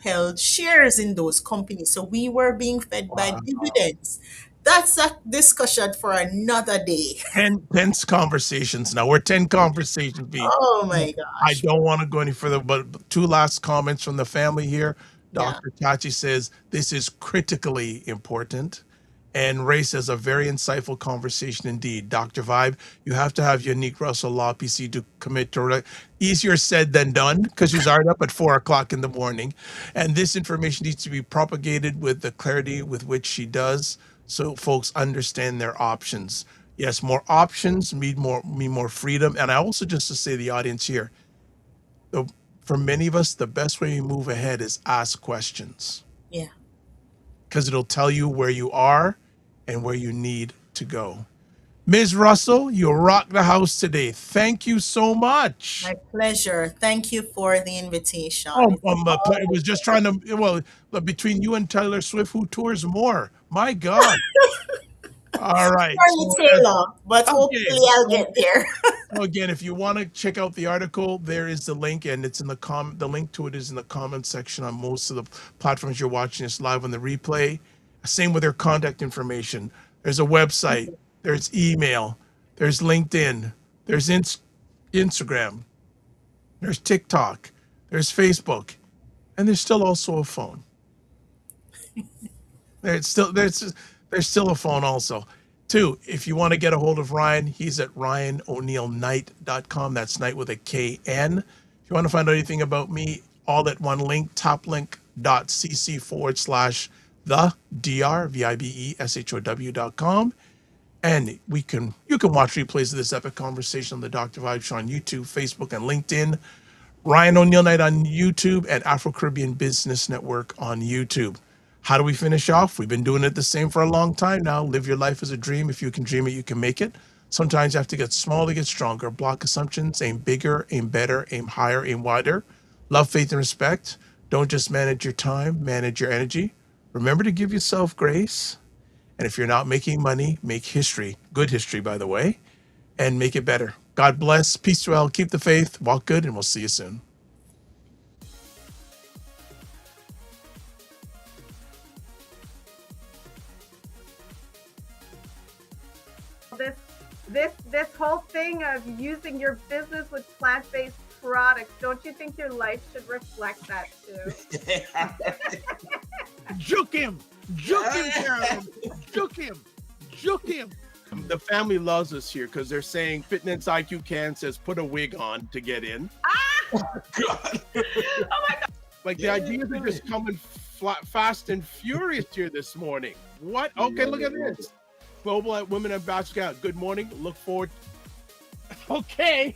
Speaker 6: held shares in those companies. So we were being fed by
Speaker 1: Wow.
Speaker 6: dividends. That's a discussion for another day.
Speaker 1: 10 conversations now. We're 10 conversations deep.
Speaker 6: Oh my
Speaker 1: I
Speaker 6: gosh.
Speaker 1: don't want to go any further, but 2 last comments from the family here.
Speaker 6: Yeah.
Speaker 1: Dr. Tachi says this is critically important. And Ray says a very insightful conversation indeed. Dr. Vibe, you have to have Yanique Russell Law PC to commit to it. Easier said than done because she's already up at 4 o'clock in the morning. And this information needs to be propagated with the clarity with which she does so folks understand their options. Yes, more options mean more freedom. And I also just to say to the audience here, for many of us, the best way we move ahead is ask questions.
Speaker 6: Yeah.
Speaker 1: Because it'll tell you where you are and where you need to go. Ms. Russell, you rock the house today. Thank you so much.
Speaker 6: My pleasure. Thank you for the invitation.
Speaker 1: Oh,
Speaker 6: It's
Speaker 1: I was just trying to, well, between you and Taylor Swift, who tours more? My God. All right.
Speaker 6: Charlie Taylor, but hopefully I'll
Speaker 1: Okay.
Speaker 6: get there.
Speaker 1: So again, if you want to check out the article, there is the link, and it's in the link to it is in the comment section on most of the platforms you're watching us live on the replay. Same with their contact information. There's a website, there's email, there's LinkedIn, there's Instagram, there's TikTok, there's Facebook, and there's still also a phone. There's still a phone also. Two, if you want to get a hold of Ryan, he's at ryanoneilknight.com. That's Knight with a KN. If you want to find out anything about me, all at one link, toplink.cc/the-VIBESHOW.com. And you can watch replays of this epic conversation on the Dr. Vibe Show on YouTube, Facebook, and LinkedIn. Ryan Oneil Knight on YouTube and Afro Caribbean Business Network on YouTube. How do we finish off? We've been doing it the same for a long time now. Live your life as a dream. If you can dream it, you can make it. Sometimes you have to get small to get stronger. Block assumptions, aim bigger, aim better, aim higher, aim wider. Love, faith, and respect. Don't just manage your time, manage your energy. Remember to give yourself grace. And if you're not making money, make history. Good history, by the way, and make it better. God bless. Peace well. Keep the faith. Walk good, and we'll see you soon.
Speaker 7: This whole thing of using your business with plant-based products, don't you think your life should reflect that too?
Speaker 5: Juke him, Carolyn. Juke him. The family loves us here because they're saying Fitness IQ Can says put a wig on to get in.
Speaker 7: Oh God!
Speaker 5: Like the ideas are just coming fast and furious here this morning. What? Okay, look at this. Global Women Ambassador. Good morning. Look forward. Okay.